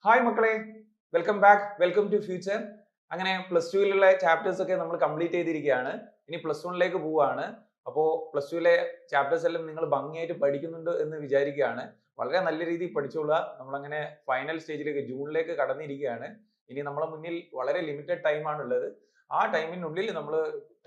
Hi മക്കളെ, welcome back, welcome to future. അങ്ങനെ plus ടുവിലുള്ള ചാപ്റ്റേഴ്സ് ഒക്കെ നമ്മൾ കംപ്ലീറ്റ് ചെയ്തിരിക്കുകയാണ്. ഇനി പ്ലസ് വണ്ണിലേക്ക് പോവുകയാണ്. അപ്പോൾ പ്ലസ് ടുവിലെ ചാപ്റ്റേഴ്സ് എല്ലാം നിങ്ങൾ ഭംഗിയായിട്ട് പഠിക്കുന്നുണ്ട് എന്ന് വിചാരിക്കുകയാണ്. വളരെ നല്ല രീതിയിൽ പഠിച്ചോളുക. നമ്മളങ്ങനെ ഫൈനൽ സ്റ്റേജിലേക്ക് ജൂണിലേക്ക് കടന്നിരിക്കുകയാണ്. ഇനി നമ്മളെ മുന്നിൽ വളരെ ലിമിറ്റഡ് ടൈമാണ് ഉള്ളത്. ആ ടൈമിനുള്ളിൽ നമ്മൾ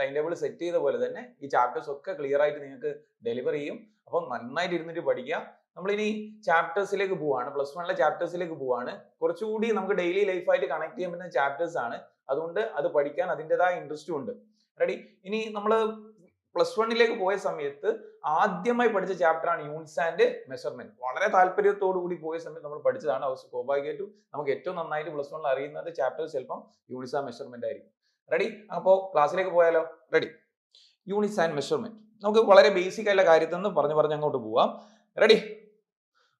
ടൈം ടേബിൾ സെറ്റ് ചെയ്ത പോലെ തന്നെ ഈ ചാപ്റ്റേഴ്സ് ഒക്കെ ക്ലിയർ ആയിട്ട് നിങ്ങൾക്ക് ഡെലിവർ ചെയ്യും. അപ്പം നന്നായിട്ട് ഇരുന്നിട്ട് പഠിക്കുക. നമ്മളിനി ചാപ്റ്റേഴ്സിലേക്ക് പോവാണ്. പ്ലസ് വണ്ണിലെ ചാപ്റ്റേഴ്സിലേക്ക് പോവാണ്. കുറച്ചുകൂടി നമുക്ക് ഡെയിലി ലൈഫായിട്ട് കണക്ട് ചെയ്യാൻ പറ്റുന്ന ചാപ്റ്റേഴ്സ് ആണ്. അതുകൊണ്ട് അത് പഠിക്കാൻ അതിൻ്റെതായ ഇൻട്രസ്റ്റും ഉണ്ട്. റെഡി? ഇനി നമ്മൾ പ്ലസ് വണ്ണിലേക്ക് പോയ സമയത്ത് ആദ്യമായി പഠിച്ച ചാപ്റ്റർ ആണ് യൂണിറ്റ്സ് ആൻഡ് മെഷർമെന്റ്. വളരെ താല്പര്യത്തോടു കൂടി പോയ സമയത്ത് നമ്മൾ പഠിച്ചതാണ്. സ്വാഭാവികമായിട്ടും നമുക്ക് ഏറ്റവും നന്നായിട്ട് പ്ലസ് വണ്ണിൽ അറിയുന്നത് ചാപ്റ്റേഴ്സ് ചിലപ്പം യൂണിറ്റ്സ് ആൻഡ് മെഷർമെന്റ് ആയിരിക്കും. റെഡി? അപ്പോൾ ക്ലാസ്സിലേക്ക് പോയാലോ? റെഡി? യൂണിറ്റ്സ് ആൻഡ് മെഷർമെന്റ് നമുക്ക് വളരെ ബേസിക് ആയിട്ടുള്ള കാര്യത്തിൽ നിന്ന് പറഞ്ഞ് അങ്ങോട്ട് പോവാം. റെഡി?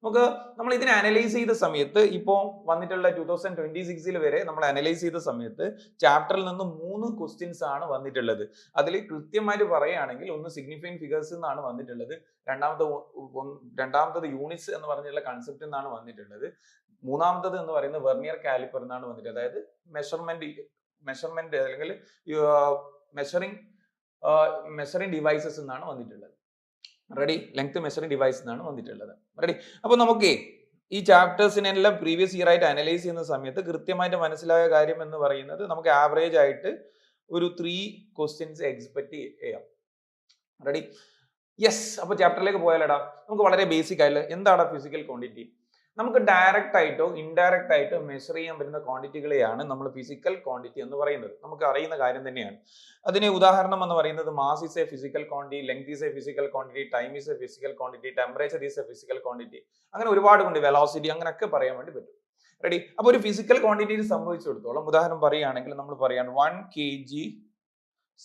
നമുക്ക് നമ്മൾ ഇതിനെ അനലൈസ് ചെയ്ത സമയത്ത് ഇപ്പോൾ വന്നിട്ടുള്ള 2026 വരെ നമ്മൾ അനലൈസ് ചെയ്ത സമയത്ത് ചാപ്റ്ററിൽ നിന്ന് 3 ക്വസ്റ്റ്യൻസ് ആണ് വന്നിട്ടുള്ളത്. അതിൽ കൃത്യമായിട്ട് പറയുകയാണെങ്കിൽ ഒന്ന് സിഗ്നിഫിക്കന്റ് ഫിഗേഴ്സ് എന്നാണ് വന്നിട്ടുള്ളത്, രണ്ടാമത്തത് യൂണിറ്റ്സ് എന്ന് പറഞ്ഞിട്ടുള്ള കൺസെപ്റ്റ് എന്നാണ് വന്നിട്ടുള്ളത്, മൂന്നാമത്തത് എന്ന് പറയുന്നത് വെർനിയർ കാലിപ്പർ എന്നാണ് വന്നിട്ടുള്ളത്. അതായത് മെഷർമെന്റ് അല്ലെങ്കിൽ മെഷറിംഗ് ഡിവൈസസ് എന്നാണ് വന്നിട്ടുള്ളത്. റെഡി? ലെങ്ത് മെഷറിംഗ് ഡിവൈസ് എന്നാണ് വന്നിട്ടുള്ളത്. റെഡി? അപ്പൊ നമുക്ക് ഈ ചാപ്റ്റേഴ്സിനെല്ലാം പ്രീവിയസ് ഇയർ ആയിട്ട് അനലൈസ് ചെയ്യുന്ന സമയത്ത് കൃത്യമായിട്ട് മനസ്സിലായ കാര്യം എന്ന് പറയുന്നത് നമുക്ക് ആവറേജ് ആയിട്ട് ഒരു 3 ക്വസ്റ്റ്യൻസ് എക്സ്പെക്ട് ചെയ്യാം. റെഡി? യെസ്. അപ്പൊ ചാപ്റ്ററിലേക്ക് പോയാലടാ, നമുക്ക് വളരെ ബേസിക് ആയിട്ട് എന്താണ് ഫിസിക്കൽ ക്വാണ്ടിറ്റി? നമുക്ക് ഡയറക്റ്റ് ആയിട്ടോ ഇൻഡയറക്റ്റ് ആയിട്ടോ മെഷർ ചെയ്യാൻ പറ്റുന്ന ക്വാണ്ടിറ്റികളെയാണ് നമ്മൾ ഫിസിക്കൽ ക്വാണ്ടിറ്റി എന്ന് പറയുന്നത്. നമുക്ക് അറിയുന്ന കാര്യം തന്നെയാണ്. അതിന് ഉദാഹരണം എന്ന് പറയുന്നത് mass is A physical quantity, length is A physical quantity, time is A physical quantity, temperature is A physical quantity, അങ്ങനെ ഒരുപാട് കൊണ്ട് വെലോസിറ്റി അങ്ങനെയൊക്കെ പറയാൻ വേണ്ടി പറ്റും. റെഡി? അപ്പൊ ഒരു ഫിസിക്കൽ ക്വാണ്ടിറ്റി സംഭവിച്ചിടത്തോളം ഉദാഹരണം പറയുകയാണെങ്കിൽ നമ്മൾ പറയാണ് 1 kg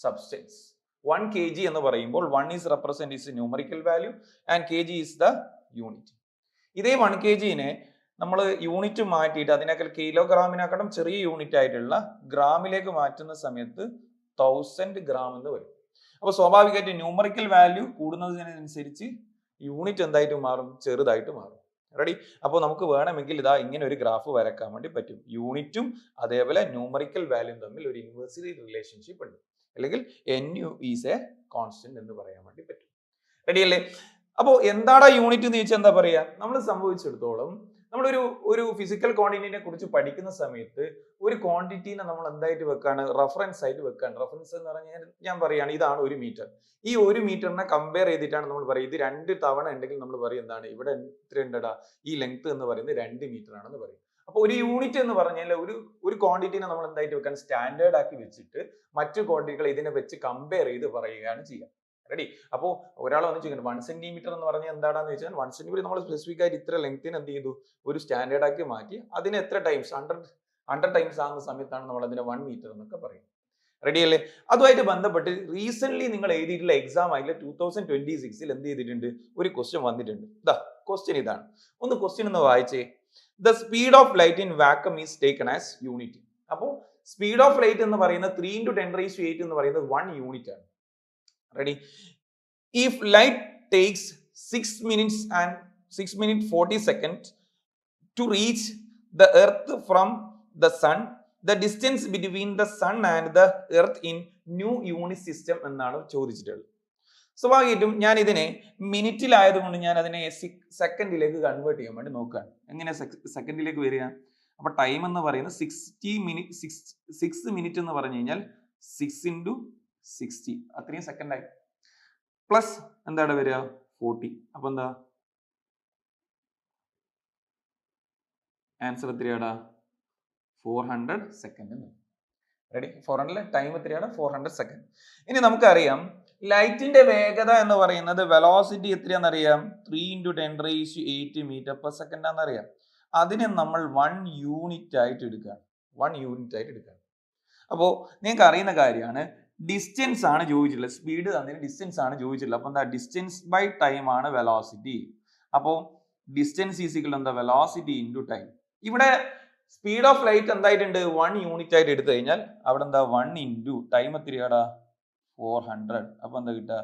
സബ്സ്റ്റൻസ്. 1 kg എന്ന് പറയുമ്പോൾ 1 is represent is numerical value and kg is the unit. ഇതേ 1 kg നമ്മൾ യൂണിറ്റ് മാറ്റിയിട്ട് അതിനേക്കാൾ കിലോഗ്രാമിനേക്കാളും ചെറിയ യൂണിറ്റ് ആയിട്ടുള്ള ഗ്രാമിലേക്ക് മാറ്റുന്ന സമയത്ത് 1000 ഗ്രാം എന്ന് വരും. അപ്പോൾ സ്വാഭാവികമായിട്ട് ന്യൂമറിക്കൽ വാല്യൂ കൂടുന്നതിനനുസരിച്ച് യൂണിറ്റ് എന്തായിട്ട് മാറും? ചെറുതായിട്ട് മാറും. റെഡി? അപ്പോൾ നമുക്ക് വേണമെങ്കിൽ ഇതാ ഇങ്ങനെ ഒരു ഗ്രാഫ് വരക്കാൻ വേണ്ടി പറ്റും. യൂണിറ്റും അതേപോലെ ന്യൂമറിക്കൽ വാല്യൂം തമ്മിൽ ഒരു ഇൻവേഴ്സ് റിലേഷൻഷിപ്പ് ഉണ്ട്, അല്ലെങ്കിൽ NU ഈസ് എ കോൺസ്റ്റന്റ് എന്ന് പറയാൻ വേണ്ടി പറ്റും. റെഡി അല്ലേ? അപ്പോൾ എന്താണ് യൂണിറ്റ് എന്ന് ചോദിച്ചാൽ എന്താ പറയാ? നമ്മൾ സംഭവിച്ചിടത്തോളം നമ്മളൊരു ഫിസിക്കൽ ക്വാണ്ടിറ്റിനെ കുറിച്ച് പഠിക്കുന്ന സമയത്ത് ഒരു ക്വാണ്ടിറ്റീനെ നമ്മൾ എന്തായിട്ട് വെക്കാണ്? റെഫറൻസ് ആയിട്ട് വെക്കാണ്. റെഫറൻസ് എന്ന് പറഞ്ഞാൽ ഞാൻ പറയാണ് ഇതാണ് 1 മീറ്റർ. ഈ 1 മീറ്ററിനെ കമ്പയർ ചെയ്തിട്ടാണ് നമ്മൾ പറയുക. ഇത് 2 തവണ ഉണ്ടെങ്കിൽ നമ്മൾ പറയും എന്താണ്? ഇവിടെ എത്ര ഉണ്ടടാ? ഈ ലെങ്ത് എന്ന് പറയുന്നത് 2 മീറ്റർ ആണെന്ന് പറയും. അപ്പൊ ഒരു യൂണിറ്റ് എന്ന് പറഞ്ഞാൽ ഒരു ക്വാണ്ടിറ്റിനെ നമ്മൾ എന്തായിട്ട് വെക്കാൻ? സ്റ്റാൻഡേർഡ് ആക്കി വെച്ചിട്ട് മറ്റു ക്വാണ്ടിറ്റികൾ ഇതിനെ വെച്ച് കമ്പയർ ചെയ്ത് പറയുകയാണ് ചെയ്യുക. റെഡി? അപ്പോൾ ഒരാൾ വന്ന് ചോദിക്കുന്നത് 1 സെന്റിമീറ്റർ എന്ന് പറഞ്ഞാൽ എന്താണെന്ന് വെച്ചാൽ 1 സെന്റിമീറ്റർ നമ്മൾ സ്പെസിഫിക് ആയിട്ട് ഇത്ര ലെങ്ത്തിന് എന്ത് ചെയ്തു? ഒരു സ്റ്റാൻഡേർഡ് ആക്കി മാറ്റി അതിന് എത്ര ടൈംസ് 100 ടൈംസ് ആകുന്ന സമയത്താണ് നമ്മൾ അതിനെ 1 മീറ്റർ എന്നൊക്കെ പറയും. റെഡി അല്ലേ? അതുമായിട്ട് ബന്ധപ്പെട്ട് റീസെന്റ് നിങ്ങൾ എഴുതിയിട്ടുള്ള എക്സാം ആയിട്ട് 2026 എന്ത് ചെയ്തിട്ടുണ്ട്? ഒരു ക്വസ്റ്റ്യൻ വന്നിട്ടുണ്ട്. ഇതാ ക്വസ്റ്റ്യൻ ഇതാണ്. ഒന്ന് ക്വസ്റ്റ്യൻ ഒന്ന് വായിച്ചേ. The speed of light in vacuum is taken as unit. അപ്പോൾ സ്പീഡ് ഓഫ് ലൈറ്റ് എന്ന് പറയുന്നത് 3 × 10⁸ എന്ന് പറയുന്നത് 1 യൂണിറ്റ് ആണ്. Ready? If light takes 6 minutes and 6 minutes 40 seconds to reach the earth from the sun, the distance between the sun and the earth in new unit system എന്നാണ് ചോദിച്ചിട്ടുള്ളത്. സ്വാഭാവികമായിട്ടും ഞാൻ ഇതിനെ മിനിറ്റിലായതുകൊണ്ട് ഞാൻ അതിനെ സെക്കൻഡിലേക്ക് കൺവേർട്ട് ചെയ്യാൻ വേണ്ടി നോക്കുകയാണ്. എങ്ങനെ സെക്കൻഡിലേക്ക് വരിക? അപ്പൊ ടൈം എന്ന് പറയുന്നത് 6 മിനിറ്റ് എന്ന് പറഞ്ഞു കഴിഞ്ഞാൽ 6 × 60 അത്രയും സെക്കൻഡ് ആയി. പ്ലസ് എന്താണ് വരിക? 40. അപ്പൊ എന്താ ആൻസർ? എത്രയാടാ? 400 സെക്കൻഡ്. റെഡി? 400 ടൈം എത്രയാണ്? 400 സെക്കൻഡ്. ഇനി നമുക്കറിയാം ലൈറ്റിന്റെ വേഗത എന്ന് പറയുന്നത് വെലോസിറ്റി എത്രയാണെന്നറിയാം? 3 × 10⁸ മീറ്റർ പെർ സെക്കൻഡ് ആണെന്നറിയാം. അതിനെ നമ്മൾ 1 യൂണിറ്റ് ആയിട്ട് എടുക്കുകയാണ്. 1 യൂണിറ്റ് ആയിട്ട് എടുക്കുകയാണ്. അപ്പോൾ നിങ്ങൾക്ക് അറിയുന്ന കാര്യമാണ്, ഡിസ്റ്റൻസ് ആണ് ചോദിച്ചിട്ടുള്ളത്. സ്പീഡ് തന്നതിന് ഡിസ്റ്റൻസ് ആണ് ചോദിച്ചിട്ടുള്ളത്. അപ്പൊ എന്താ? ഡിസ്റ്റൻസ് ബൈ ടൈം ആണ് വെലോസിറ്റി. അപ്പോൾ ഡിസ്റ്റൻസ് ഈസ് ഈക്വൽ എന്താ? Velocity into time. ഇവിടെ സ്പീഡ് ഓഫ് ലൈറ്റ് എന്തായിട്ടുണ്ട്? 1 യൂണിറ്റ് ആയിട്ട് എടുത്തു കഴിഞ്ഞാൽ അവിടെ എന്താ? 1 ഇൻറ്റു ടൈം എത്രയാടാ? 400. അപ്പൊ എന്താ കിട്ടുക?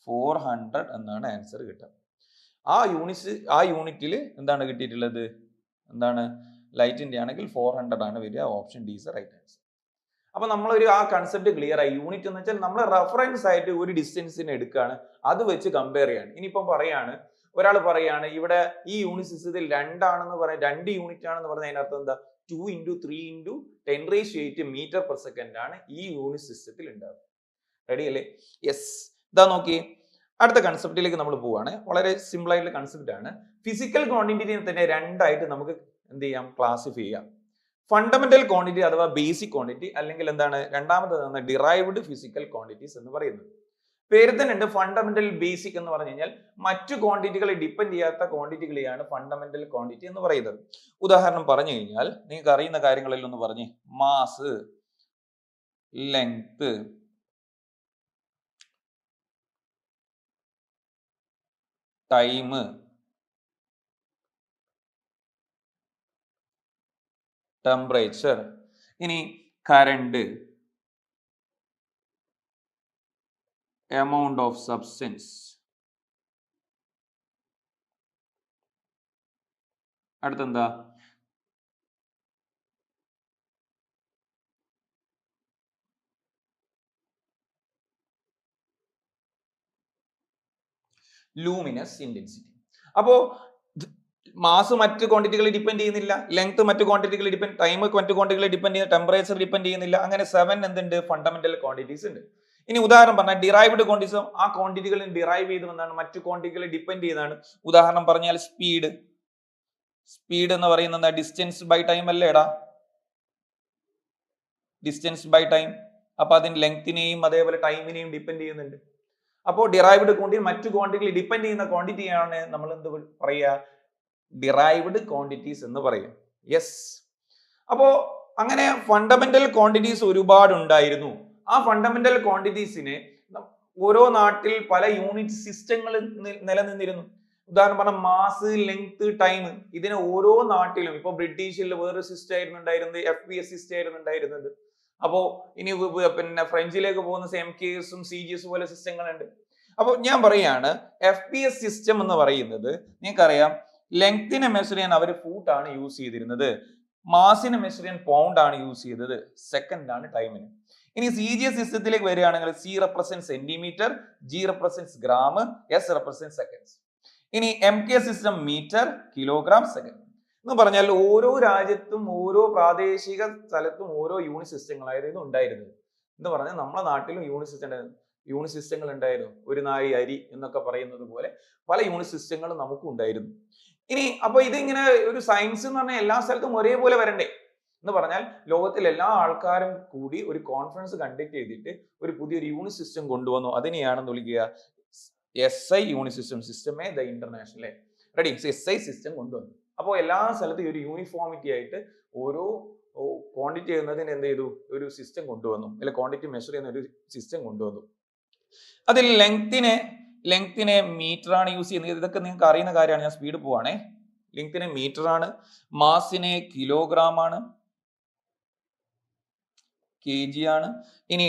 400 എന്നാണ് ആൻസർ കിട്ടുക. ആ യൂണിറ്റിൽ എന്താണ് കിട്ടിയിട്ടുള്ളത്? എന്താണ്? ലൈറ്റിന്റെ ആണെങ്കിൽ 400 ആണ് വരിക. Option D is right answer. അപ്പൊ നമ്മളൊരു ആ കൺസെപ്റ്റ് ക്ലിയർ ആയി. യൂണിറ്റ് എന്ന് വെച്ചാൽ നമ്മൾ റെഫറൻസ് ആയിട്ട് ഒരു ഡിസ്റ്റൻസിനെ എടുക്കുകയാണ്, അത് വെച്ച് കമ്പയർ ചെയ്യാണ്. ഇനിയിപ്പം പറയാണ്, ഒരാൾ പറയാണ് ഇവിടെ ഈ യൂണിറ്റ് സിസ്റ്റത്തിൽ 2 ആണെന്ന് പറയാം, 2 യൂണിറ്റ് ആണെന്ന് പറഞ്ഞാൽ അതിനർത്ഥം എന്താ? 2 × 3 × 10⁸8 മീറ്റർ പെർ സെക്കൻഡ് ആണ് ഈ യൂണിറ്റ് സിസ്റ്റത്തിൽ ഉണ്ടാവുക. റെഡി അല്ലേ? യെസ്. ഇതാ നോക്കി, അടുത്ത കൺസെപ്റ്റിലേക്ക് നമ്മൾ പോവാണ്. വളരെ സിമ്പിൾ ആയിട്ടുള്ള കൺസെപ്റ്റ് ആണ്. ഫിസിക്കൽ ക്വാണ്ടിറ്റിനെ തന്നെ രണ്ടായിട്ട് നമുക്ക് എന്ത് ചെയ്യാം? ക്ലാസിഫൈ ചെയ്യാം. ഫണ്ടമെന്റൽ ക്വാണ്ടിറ്റി അഥവാ ബേസിക് ക്വാണ്ടിറ്റി, അല്ലെങ്കിൽ എന്താണ് രണ്ടാമത് ഡിറൈവ്ഡ് ഫിസിക്കൽ ക്വാണ്ടിറ്റീസ് എന്ന് പറയുന്നത്. പേര് തന്നെ ഉണ്ട് ഫണ്ടമെന്റൽ, ബേസിക് എന്ന് പറഞ്ഞു കഴിഞ്ഞാൽ മറ്റു ക്വാണ്ടിറ്റികളെ ഡിപ്പെൻഡ് ചെയ്യാത്ത ക്വാണ്ടിറ്റികളെയാണ് ഫണ്ടമെന്റൽ ക്വാണ്ടിറ്റി എന്ന് പറയുന്നത്. ഉദാഹരണം പറഞ്ഞു കഴിഞ്ഞാൽ നിങ്ങൾക്ക് അറിയുന്ന കാര്യങ്ങളെല്ലാം ഒന്ന് പറഞ്ഞേ. മാസ്, ലെങ്ത്, ടൈം, ടെമ്പറേച്ചർ, ഇനി കറണ്ട്, amount of substance, അടുത്തെന്താ? Luminous intensity. അപ്പോ മാസ് മറ്റ് ക്വാണ്ടിറ്റികളെ ഡിപ്പെൻഡ് ചെയ്യുന്നില്ല, ലെങ്ത് മറ്റു ക്വാണ്ടിറ്റികളെ ഡിപ്പെൻഡ്, ടൈം മറ്റു ക്വാണ്ടിറ്റികളെ ഡിപ്പെൻഡ് ചെയ്യുന്ന, ടെമ്പറേച്ചർ ഡിപ്പെൻഡ് ചെയ്യുന്നില്ല. അങ്ങനെ 7 എന്തുണ്ട്? ഫണ്ടമെന്റൽ ക്വാണ്ടിറ്റീസ് ഉണ്ട്. ഇനി ഉദാഹരണം പറഞ്ഞാൽ ഡിറൈവ്ഡ് ക്വാണ്ടിറ്റീസ്, ആ ക്വാണ്ടിറ്റികളിൽ ഡിറൈവ് ചെയ്ത് വന്നാണ്, മറ്റു ക്വാണ്ടിറ്റികളെ ഡിപ്പെൻഡ് ചെയ്യുന്നതാണ്. ഉദാഹരണം പറഞ്ഞാൽ സ്പീഡ്. സ്പീഡ് എന്ന് പറയുന്നത് എന്താ? ഡിസ്റ്റൻസ് ബൈ ടൈം അല്ലേടാ? Distance by time. അപ്പൊ അതിന് ലെങ്തിനെയും അതേപോലെ ടൈമിനെയും ഡിപ്പെൻഡ് ചെയ്യുന്നുണ്ട്. അപ്പോൾ ഡിറൈവ്ഡ് ക്വാണ്ടിറ്റി മറ്റു ക്വാണ്ടിറ്റികൾ ഡിപ്പെൻഡ് ചെയ്യുന്ന ക്വാണ്ടിറ്റിയാണ് നമ്മൾ എന്ത് പറയുക? ഡിറൈവ്ഡ് ക്വാണ്ടിറ്റീസ് എന്ന് പറയും. യെസ്. അപ്പോ അങ്ങനെ ഫണ്ടമെന്റൽ ക്വാണ്ടിറ്റീസ് ഒരുപാട് ഉണ്ടായിരുന്നു. ആ ഫണ്ടമെന്റൽ ക്വാണ്ടിറ്റീസിന് ഓരോ നാട്ടിൽ പല യൂണിറ്റ് സിസ്റ്റങ്ങൾ നിലനിന്നിരുന്നു. ഉദാഹരണം പറഞ്ഞാൽ മാസ്, ലെങ്ത്, ടൈം, ഇതിന് ഓരോ നാട്ടിലും, ഇപ്പൊ ബ്രിട്ടീഷിൽ വേറൊരു സിസ്റ്റം ആയിരുന്നു ഉണ്ടായിരുന്നത്, FPS സിസ്റ്റം ആയിരുന്നു ഉണ്ടായിരുന്നത്. അപ്പോ ഇനി പിന്നെ ഫ്രഞ്ചിലേക്ക് പോകുന്ന MKS, CGS പോലെ സിസ്റ്റങ്ങളുണ്ട്. അപ്പോൾ ഞാൻ പറയാണ്, FPS സിസ്റ്റം എന്ന് പറയുന്നത് നിങ്ങൾക്കറിയാം, ലെങ്തിനെ മെഷർ ചെയ്യാൻ അവർ ഫൂട്ട് ആണ് യൂസ് ചെയ്തിരുന്നത്, മാസിനെ മെഷർ ചെയ്യാൻ പൗണ്ട് ആണ് യൂസ് ചെയ്തത്, സെക്കൻഡ് ആണ് ടൈമിന്. ഇനി CGS സിസ്റ്റത്തിലേക്ക് വരികയാണെങ്കിൽ C represent centimetre, G represent gram, S represent seconds. ഇനി MK system metre, kilogram, second എന്ന് പറഞ്ഞാൽ ഓരോ രാജ്യത്തും ഓരോ പ്രാദേശിക സ്ഥലത്തും ഓരോ യൂണിറ്റ് സിസ്റ്റങ്ങളായിരുന്നു ഉണ്ടായിരുന്നത്. എന്ന് പറഞ്ഞാൽ നമ്മുടെ നാട്ടിലും യൂണിറ്റ് സിസ്റ്റങ്ങൾ ഉണ്ടായിരുന്നു. ഒരു നാഴി അരി എന്നൊക്കെ പറയുന്നത് പോലെ പല യൂണിറ്റ് സിസ്റ്റങ്ങളും നമുക്കും ഉണ്ടായിരുന്നു. ഇനി അപ്പൊ ഇതിങ്ങനെ ഒരു സയൻസ് എന്ന് പറഞ്ഞാൽ എല്ലാ സ്ഥലത്തും ഒരേപോലെ വരണ്ടേ എന്ന് പറഞ്ഞാൽ ലോകത്തിലെ എല്ലാ ആൾക്കാരും കൂടി ഒരു കോൺഫറൻസ് കണ്ടക്ട് ചെയ്തിട്ട് ഒരു പുതിയൊരു യൂണിറ്റ് സിസ്റ്റം കൊണ്ടുവന്നു. അതിനെയാണെന്ന് വിളിക്കുക SI യൂണിറ്റ് സിസ്റ്റം, സിസ്റ്റമേ ദ ഇന്റർനാഷണൽ. റെഡി? SI സിസ്റ്റം കൊണ്ടുവന്നു. അപ്പോൾ എല്ലാ സ്ഥലത്തും ഒരു യൂണിഫോമിറ്റി ആയിട്ട് ഓരോ ക്വാണ്ടിറ്റി ചെയ്യുന്നതിന് എന്ത് ചെയ്തു? ഒരു സിസ്റ്റം കൊണ്ടുവന്നു, അല്ലെങ്കിൽ ക്വാണ്ടിറ്റി മെഷർ ചെയ്യുന്ന ഒരു സിസ്റ്റം കൊണ്ടുവന്നു. അതിൽ ലെങ്തിനെ മീറ്റർ ആണ് യൂസ് ചെയ്യുന്നത്. ഇതൊക്കെ നിങ്ങൾക്ക് അറിയുന്ന കാര്യമാണ്. ഞാൻ സ്പീഡ് പോവാണേ. ലെങ്തിനെ മീറ്റർ ആണ്, മാസിനെ കിലോഗ്രാം ആണ്, kg ആണ്. ഇനി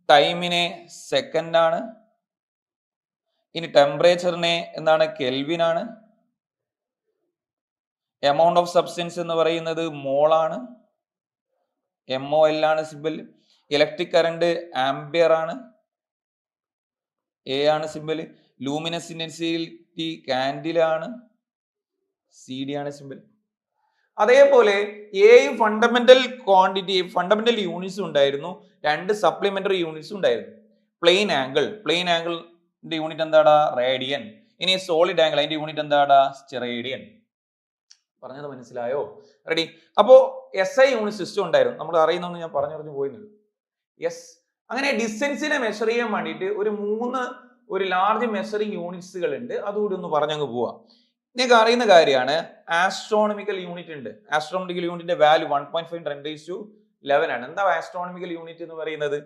ടൈമിനെ സെക്കൻഡ് ആണ്. ഇനി ടെമ്പറേച്ചറിനെ എന്താണ്? കെൽവിൻ ആണ്. എമൗണ്ട് ഓഫ് സബ്സ്റ്റൻസ് എന്ന് പറയുന്നത് മോൾ ആണ്, MOL ആണ് സിമ്പിൾ. ഇലക്ട്രിക് കറണ്ട് ആംപിയർ ആണ്, A ആണ് സിമ്പിൾ. ലൂമിനസ് ഇന്റൻസിറ്റി കാൻഡിൽ ആണ്, CD ആണ് സിമ്പിൾ. അതേപോലെ ഫണ്ടമെന്റൽ ക്വാണ്ടിറ്റി, ഫണ്ടമെന്റൽ യൂണിറ്റ്സ് ഉണ്ടായിരുന്നു, 2 സപ്ലിമെന്ററി യൂണിറ്റ്സ് ഉണ്ടായിരുന്നു. പ്ലെയിൻ ആംഗിളിന്റെ യൂണിറ്റ് എന്താടാ? റേഡിയൻ. ഇനി സോളിഡ് ആംഗിൾ, അതിന്റെ യൂണിറ്റ് എന്താടാ? സ്റ്റെറേഡിയൻ. പറഞ്ഞത് മനസ്സിലായോ? റെഡി? അപ്പോ SI യൂണിറ്റ് സിസ്റ്റം ഉണ്ടായിരുന്നു. നമ്മൾ അറിയുന്നൊന്നും ഞാൻ പറഞ്ഞു പോയിരുന്നുള്ളൂ. യെസ്. അങ്ങനെ ഡിസ്റ്റൻസിനെ മെഷർ ചെയ്യാൻ വേണ്ടിയിട്ട് ഒരു ലാർജ് മെഷറിംഗ് യൂണിറ്റ്സുകൾ ഉണ്ട്. അതുകൂടി ഒന്ന് പറഞ്ഞങ്ങ് പോവാം. നിങ്ങൾക്ക് അറിയുന്ന കാര്യമാണ്, ആസ്ട്രോണമിക്കൽ യൂണിറ്റ് ഉണ്ട്. ആസ്ട്രോണമിക്കൽ യൂണിറ്റിന്റെ വാല്യൂ 1.5 × 10⁻11 ആണ്. എന്താ ആസ്ട്രോണമിക്കൽ യൂണിറ്റ് എന്ന് പറയുന്നത്?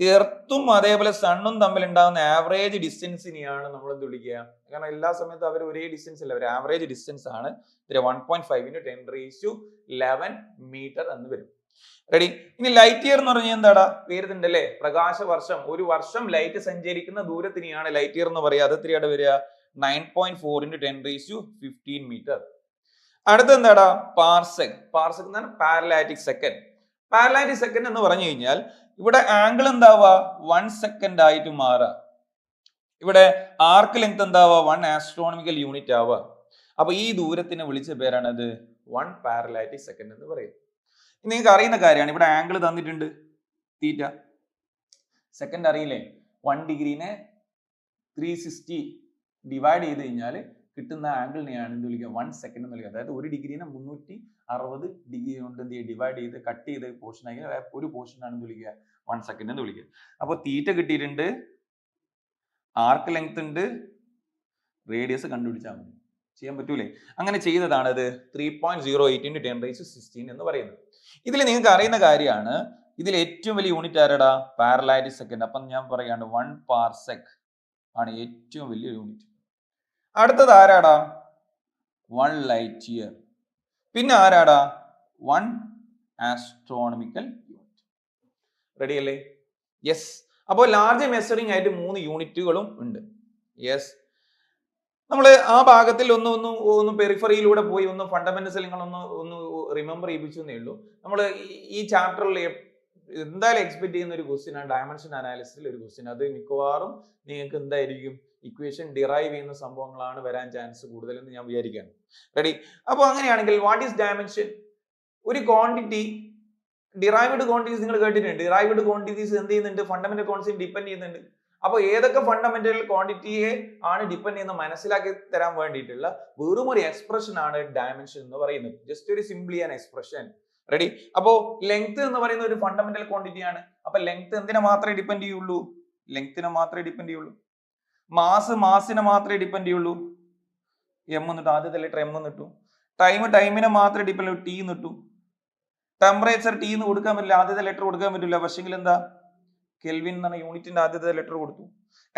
എർത്തും അതേപോലെ സണ്ണും തമ്മിൽ ഉണ്ടാകുന്ന ആവറേജ് ഡിസ്റ്റൻസിനെയാണ് നമ്മൾ എന്ത് വിളിക്കുക? കാരണം എല്ലാ സമയത്തും അവർ ഒരേ ഡിസ്റ്റൻസ് അല്ല, ഒരു ആവറേജ് ഡിസ്റ്റൻസ് ആണ്. 1.5 × 10⁻11 മീറ്റർ എന്ന് വരും. റെഡി? ഇനി ലൈറ്റ് ഇയർ എന്ന് പറഞ്ഞാൽ എന്താടാ? പേരുണ്ടല്ലേ, പ്രകാശവർഷം. ഒരു വർഷം ലൈറ്റ് സഞ്ചരിക്കുന്ന ദൂരത്തിനെയാണ് ലൈറ്റ് ഇയർ എന്ന് പറയുക. അത് എത്രയാണ് വരിക? 9.4 × 10⁻15 മീറ്റർ. അടുത്ത എന്താടാ? പാർസെക്. പാർസെക് എന്നാണ് പാരലാറ്റിക് സെക്കൻഡ്. പാരലാറ്റിക് സെക്കൻഡ് എന്ന് പറഞ്ഞു കഴിഞ്ഞാൽ ഇവിടെ ആംഗിൾ എന്താവുക? 1 സെക്കൻഡ് ആയിട്ട് മാറുക. ഇവിടെ ആർക്ക് ലെങ്ത് എന്താവുക? 1 ആസ്ട്രോണമിക്കൽ യൂണിറ്റ് ആവുക. അപ്പൊ ഈ ദൂരത്തിനെ വിളിച്ച പേരാണത് 1 പാരലാറ്റിക് സെക്കൻഡ് എന്ന് പറയും. നിങ്ങൾക്ക് അറിയുന്ന കാര്യമാണ്. ഇവിടെ ആംഗിൾ തന്നിട്ടുണ്ട് തീറ്റ. സെക്കൻഡ് അറിയില്ലേ? 1 ഡിഗ്രീനെ 360 ഡിവൈഡ് ചെയ്ത് കഴിഞ്ഞാൽ കിട്ടുന്ന ആംഗിളിനെയാണ് എന്ത് വിളിക്കുക? 1 സെക്കൻഡ് എന്ന് വിളിക്കുക. അതായത് 1 ഡിഗ്രീനെ 360 ഡിഗ്രി കൊണ്ട് എന്ത് ചെയ്യുക? ഡിവൈഡ് ചെയ്ത് കട്ട് ചെയ്ത് പോർഷൻ ആയി ഒരു പോർഷൻ ആണ് എന്ത് വിളിക്കുക? 1 സെക്കൻഡ് എന്ന് വിളിക്കുക. അപ്പോൾ തീറ്റ കിട്ടിയിട്ടുണ്ട്, ആർക്ക് ലെങ്ത് ഉണ്ട്, റേഡിയസ് കണ്ടുപിടിച്ചാൽ മതി. ചെയ്യാൻ പറ്റൂലേ? അങ്ങനെ ചെയ്തതാണ് ഇത് 3.08 × 10⁻16 എന്ന് പറയുന്നത്. ഇതിൽ നിങ്ങൾക്ക് അറിയുന്ന കാര്യമാണ്. ഇതിൽ ഏറ്റവും വലിയ യൂണിറ്റ് ആരടാ? പാരലാറ്റിക് സെക്കൻഡ്. അപ്പം ഞാൻ പറയാണ് 1 പാർസെക് ആണ് ഏറ്റവും വലിയ യൂണിറ്റ്. അടുത്തത് ആരാടാ? 1 ലൈറ്റ് ഇയർ. പിന്നെ ആരാടാ? 1 ആസ്ട്രോണമിക്കൽ യൂണിറ്റ്. റെഡി അല്ലേ? യെസ്. അപ്പോൾ ലാർജ് മെഷറിംഗ് ആയിട്ട് 3 യൂണിറ്റുകളും ഉണ്ട്. യെസ്. നമ്മൾ ആ ഭാഗത്തിൽ ഒന്ന് പെരിഫറിയിലൂടെ പോയി ഒന്ന് ഫണ്ടമെന്റൽസ് ഒന്ന് റിമെമ്പർ ചെയ്യിപ്പിച്ചേ ഉള്ളൂ. നമ്മൾ ഈ ചാപ്റ്ററിൽ എന്തായാലും എക്സ്പെക്ട് ചെയ്യുന്ന ഒരു ക്വസ്റ്റ്യൻ ആണ് ഡയമെൻഷൻ അനാലിസിസിൽ ഒരു ക്വസ്റ്റ്യൻ. അത് മിക്കവാറും നിങ്ങൾക്ക് എന്തായിരിക്കും? ഇക്വേഷൻ ഡിറൈവ് ചെയ്യുന്ന സംഭവങ്ങളാണ് വരാൻ ചാൻസ് കൂടുതലെന്ന് ഞാൻ വിചാരിക്കുകയാണ്. റെഡി? അപ്പോൾ അങ്ങനെയാണെങ്കിൽ വാട്ട് ഈസ് ഡയമെൻഷൻ? ഒരു ക്വാണ്ടിറ്റി, ഡിറൈവ്ഡ് ക്വാണ്ടിറ്റീസ് നിങ്ങൾ കേട്ടിട്ടുണ്ട്. ഡിറൈവ്ഡ് ക്വാണ്ടിറ്റീസ് എന്ത് ചെയ്യുന്നുണ്ട്? ഫണ്ടമെന്റൽ ക്വാണ്ടിറ്റീസ് ഡിപ്പെൻഡ് ചെയ്യുന്നുണ്ട്. അപ്പോൾ ഏതൊക്കെ ഫണ്ടമെന്റൽ ക്വാണ്ടിറ്റിയെ ആണ് ഡിപ്പെൻഡ് ചെയ്യുന്നത് മനസ്സിലാക്കി തരാൻ വേണ്ടിയിട്ടുള്ള വെറും ഒരു എക്സ്പ്രഷൻ ആണ് ഡയമെൻഷൻ എന്ന് പറയുന്നത്. ജസ്റ്റ് ഒരു സിംപ്ലി ആൻ എക്സ്പ്രഷൻ. റെഡി? അപ്പോ ലെങ്ത് എന്ന് പറയുന്ന ഒരു ഫണ്ടമെന്റൽ ക്വാണ്ടിറ്റി ആണ്. അപ്പൊ ലെങ്ത് എന്തിനെ മാത്രമേ ഡിപ്പെൻഡ് ചെയ്യുള്ളൂ? ലെങ്ത്തിനെ മാത്രമേ ഡിപ്പെൻഡ് ചെയ്യുള്ളൂ. മാസിനെ മാത്രമേ ഡിപ്പെൻഡ് ചെയ്യുള്ളൂ. എം എന്നിട്ടു, ആദ്യത്തെ ലെറ്റർ എം എന്നിട്ടു. ടൈമിനെ മാത്രമേ ഡിപ്പെൻഡ് ചെയ്യൂ, ടി എന്നിട്ടു. ടെമ്പറേച്ചർ ടി എന്ന് കൊടുക്കാൻ പറ്റില്ല, ആദ്യത്തെ ലെറ്റർ കൊടുക്കാൻ പറ്റില്ല. പക്ഷെങ്കിൽ എന്താ? കെൽവിൻ എന്ന യൂണിറ്റിന്റെ ആദ്യത്തെ ലെറ്റർ കൊടുത്തു.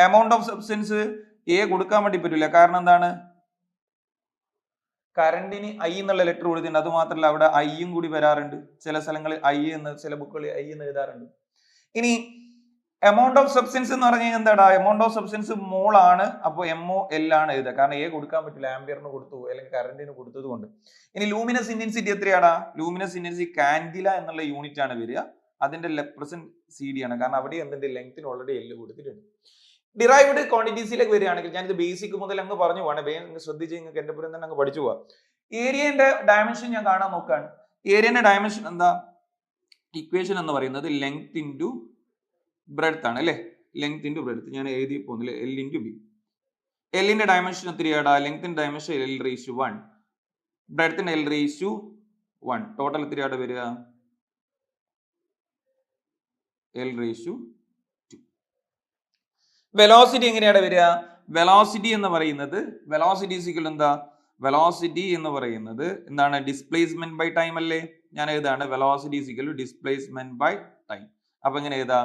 എമൗണ്ട് ഓഫ് സബ്സ്റ്റൻസ് എ കൊടുക്കാൻ വേണ്ടി പറ്റില്ല. കാരണം എന്താണ്? കറണ്ടിന് ഐ എന്നുള്ള ലെറ്റർ കൊടുത്തിട്ടുണ്ട്. അത് മാത്രമല്ല അവിടെ ഐയും കൂടി വരാറുണ്ട്. ചില സ്ഥലങ്ങളിൽ ഐ എന്ന്, ചില ബുക്കുകളിൽ ഐ എന്ന് എഴുതാറുണ്ട്. ഇനി എമൗണ്ട് ഓഫ് സബ്സ്റ്റൻസ് എന്ന് പറഞ്ഞു കഴിഞ്ഞാൽ എന്താടാ? എമൗണ്ട് ഓഫ് സബ്സ്റ്റൻസ് മോൾ ആണ്. അപ്പോൾ MO L ആണ് എഴുതുക. കാരണം എ കൊടുക്കാൻ പറ്റില്ല, ആംബിയറിന് കൊടുത്തു അല്ലെങ്കിൽ കറണ്ടിന് കൊടുത്തത് കൊണ്ട്. ഇനി ലൂമിനസ് ഇന്റൻസിറ്റി എത്രയാടാ? ലൂമിനസ് ഇന്റൻസിറ്റി കാൻഡില എന്നുള്ള യൂണിറ്റ് ആണ് വരിക. അതിന്റെ ലെപ്രസന്റ് CD ആണ്. കാരണം അവിടെ എന്തിന്റെ ലെങ്ത്തിന് ഓൾറെഡി L കൊടുത്തിട്ടുണ്ട്. ഡിറൈവ്ഡ് ക്വാണ്ടിറ്റീസിലേക്ക് വരികയാണെങ്കിൽ ഞാനിത് ബേസിക് മുതൽ അങ്ങ് പറഞ്ഞു പോകണം. ശ്രദ്ധിച്ച് നിങ്ങൾക്ക് എന്റെ പുറം തന്നെ അങ്ങ് പഠിച്ചു പോവാം. ഏരിയന്റെ ഡയമെൻഷൻ ഞാൻ കാണാൻ നോക്കുകയാണ്. ഏരിയന്റെ ഡയമെൻഷൻ എന്താ? ഇക്വേഷൻ എന്ന് പറയുന്നത് ലെങ്ത് ഇൻറ്റു ബ്രെഡ്ത്ത് ആണ് അല്ലേ? ലെങ്ത് ഇൻറ്റു ബ്രെഡ്ത്ത് ഞാൻ എഴുതി പോകുന്നില്ല. L into B. എല്ലിന്റെ ഡയമെൻഷൻ എത്രയാടാ? ലെങ്ത്തിന്റെ ഡയമെൻഷൻ L⁻1, ബ്രെഡ്ത്തിന്റെ L⁻1. ടോട്ടൽ എത്രയാടെ വരിക? L⁻2. വെലോസിറ്റി എങ്ങനെയാണ് വരിക? വെലോസിറ്റി എന്ന് പറയുന്നത് വെലോസിറ്റി എന്ന് പറയുന്നത് എന്താണ്? ഡിസ്പ്ലേസ്മെന്റ് ബൈ ടൈം അല്ലേ? ഞാൻ എഴുതാണ് velocity is equal to displacement by time. അപ്പൊ എങ്ങനെ എഴുതാ?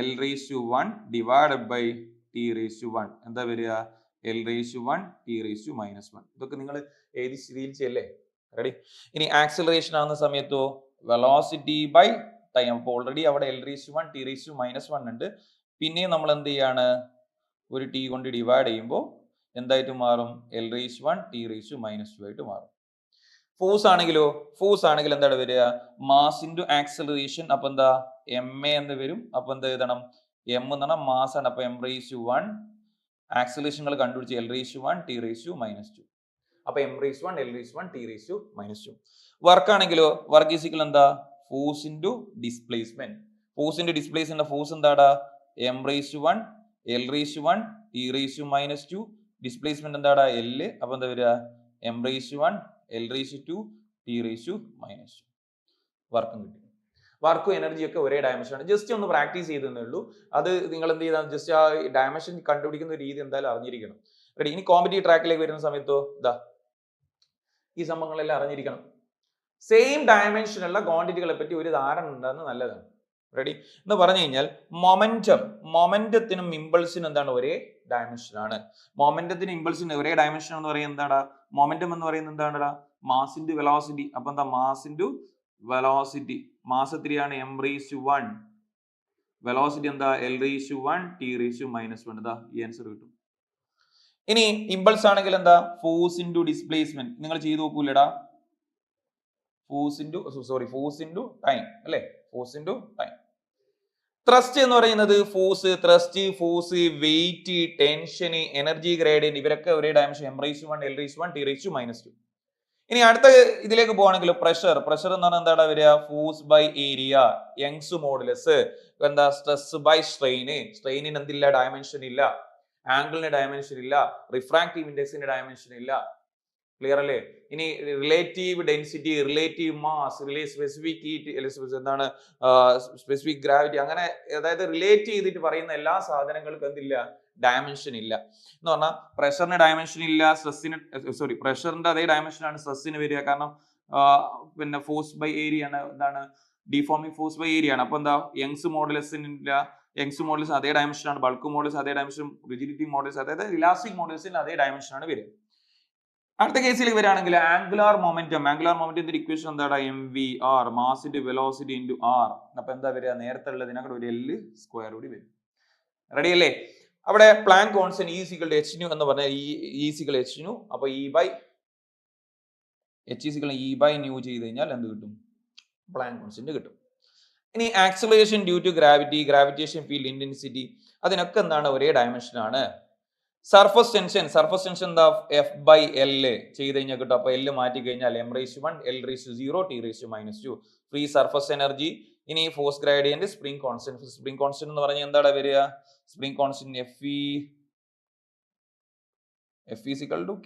L⁻1 divided by T⁻1. എന്താ വരിക? L⁻1 T⁻−1. ഇതൊക്കെ നിങ്ങൾ എഴുതി ശീലിച്ചല്ലേ? റെഡി? ഇനി ആക്സിലറേഷൻ ആവുന്ന സമയത്തോ വെലോസിറ്റി ബൈ ടൈം. അപ്പോൾ ഓൾറെഡി അവിടെ L⁻1 T⁻−1 ഉണ്ട്. പിന്നെയും നമ്മൾ എന്ത് ചെയ്യാണ്? ഒരു ടി കൊണ്ട് ഡിവൈഡ് ചെയ്യുമ്പോൾ എന്തായിട്ട് മാറും? L⁻1 T⁻−2 ആയിട്ട് മാറും. ഫോഴ്സ് ആണെങ്കിൽ എന്താണ് വരിക? Mass into acceleration. അപ്പൊ എന്താ? MA എന്ന് വരും. അപ്പൊ എന്താ എഴുതണം? M എന്ന് പറഞ്ഞാൽ മാസ് ആണ്. അപ്പൊ M⁻1. ആക്സിലറേഷൻ കണ്ടുപിടിച്ച് L⁻1 T⁻−2. അപ്പൊ M⁻1 L⁻1 T⁻−2. വർക്ക് ആണെങ്കിലോ വർക്ക് ഈസ് ഈക്വൽ എന്താ? Force into displacement. ഫോഴ്സ് എന്താടാ? M⁻1 L⁻1 T⁻−2. ഡിസ്പ്ലേസ്മെന്റ് എന്താടാ? L. അപ്പൊ എന്താ വരിക? M⁻1 L⁻2 T⁻−2. വർക്കും കിട്ടി. വർക്കും എനർജി ഒക്കെ ഒരേ ഡയമെൻഷൻ ആണ്. ജസ്റ്റ് ഒന്ന് പ്രാക്ടീസ് ചെയ്തേ ഉള്ളൂ. അത് നിങ്ങൾ എന്ത് ചെയ്താൽ ജസ്റ്റ് ആ ഡയമെൻഷൻ കണ്ടുപിടിക്കുന്ന രീതി എന്തായാലും അറിഞ്ഞിരിക്കണം. റെഡി? ഇനി കോമ്പറ്റീവ് ട്രാക്കിലേക്ക് വരുന്ന സമയത്തോ ഈ സംഭവങ്ങളെല്ലാം അറിഞ്ഞിരിക്കണം. സെയിം ഡയമെൻഷനുള്ള ക്വാണ്ടിറ്റികളെ പറ്റി ഒരു ധാരണ ഉണ്ടാകുന്നത് നല്ലതാണ്. റെഡി? എന്ന് പറഞ്ഞു കഴിഞ്ഞാൽ മൊമെന്റത്തിനും ഇമ്പൾസിനും എന്താണ്? ഒരേ ഡയമെൻഷൻ ആണ്. മൊമെന്റത്തിനും ഇമ്പൾസിനും ഒരേ ഡയമെൻഷൻ എന്ന് പറയുന്നത് എന്താടാ? മൊമെന്റം എന്ന് പറയുന്നത് എന്താണെടാ? Mass into velocity. അപ്പൊ എന്താ? Mass into velocity. മാസ് എത്രയാണ്? M⁻1. വെലോസിറ്റി എന്താ? L⁻1 T⁻−1. ഇതാ ഈ ആൻസർ കിട്ടും. ഇനി ഇമ്പൾസ് ആണെങ്കിൽ എന്താ? Force into displacement. നിങ്ങൾ ചെയ്ത് നോക്കൂലടാ? ഫോഴ്സ് ഇൻറ്റു ടൈം അല്ലേ, ഫോഴ്സ് ഇൻറ്റു ടൈം. ത്രസ്റ്റ് എന്ന് പറയുന്നത് force, weight, tension, energy gradient ഇവരൊക്കെ ഒരേ ഡയമെൻഷൻ m1, l1, t-2. ഇനി അടുത്ത ഇതിലേക്ക് പോവാണെങ്കിൽ പ്രഷർ എന്ന് പറഞ്ഞാൽ എന്താണ് വരിക, force by area, Young's modulus, എന്താ സ്ട്രെസ് ബൈ സ്ട്രെയിനിന് എന്തില്ല, ഡയമെൻഷൻ ഇല്ല, ആംഗിളിന് ഡയമെൻഷൻ ഇല്ല, റിഫ്രാക്റ്റീവ് ഇൻഡെക്സിന് ഡയമെൻഷൻ ഇല്ല. ക്ലിയർ അല്ലേ? ഇനി relative density, relative mass, specific heat, എന്താണ് സ്പെസിഫിക് ഗ്രാവിറ്റി, അങ്ങനെ അതായത് റിലേറ്റ് ചെയ്തിട്ട് പറയുന്ന എല്ലാ സാധനങ്ങൾക്കും എന്തില്ല, ഡയമെൻഷൻ ഇല്ല എന്ന് പറഞ്ഞാൽ പ്രഷറിന് ഡയമെൻഷൻ ഇല്ല, പ്രഷറിന്റെ അതേ ഡയമെൻഷൻ ആണ് സ്ട്രെസ്സിന് വരിക. കാരണം പിന്നെ ഫോഴ്സ് ബൈ ഏരിയ ആണ്, എന്താണ് ഡിഫോമിംഗ് ഫോഴ്സ് ബൈ ഏരിയ ആണ്. അപ്പൊ എന്താ യങ്സ് മോഡുലസിനില്ല, യങ്സ് മോഡുലസ് അതേ ഡയമെൻഷൻ ആണ്, ബൾക്ക് മോഡുലസ് അതേ ഡയമെൻഷൻ, റിജിഡിറ്റി മോഡുലസ് അതായത് ഇലാസ്റ്റിക് മോഡുലസിന് അതേ ഡയമെൻഷൻ ആണ് വരിക. അടുത്ത കേസിലേക്ക് വരികയാണെങ്കിൽ ആംഗുലാർ മൊമെന്റത്തിന്റെ ഇക്വേഷൻ എന്താണ്, mvr, mass into velocity into r. അപ്പൊ എന്താ വരിക, നേരത്തെ ഉള്ളതിനകത്ത് ഒരു L സ്ക്വയർ കൂടി വരും. റെഡി അല്ലേ? അവിടെ Planck constant E h nu എന്ന് പറഞ്ഞാൽ E h nu. അപ്പൊ E by nu ചെയ്ത് കഴിഞ്ഞാൽ എന്ത് കിട്ടും, പ്ലാങ്ക് കോൺസ്റ്റന്റ് കിട്ടും. ഇനി acceleration due to gravitation field intensity, അതിനൊക്കെ എന്താണ്, ഒരേ ഡയമെൻഷൻ ആണ്. സർഫസ് ടെൻഷൻ എന്താ, F by L ചെയ്ത് കഴിഞ്ഞാൽ കിട്ടും. അപ്പൊ L മാറ്റി കഴിഞ്ഞാൽ m1, l0, t-2. Free surface energy. ഇനി ഫോഴ്സ് ഗ്രേഡിയന്റ്, സ്പ്രിംഗ് കോൺസ്റ്റന്റ് എന്ന് പറഞ്ഞാൽ എന്താണ് വരിക, സ്പ്രിംഗ് കോൺസ്റ്റന്റ് F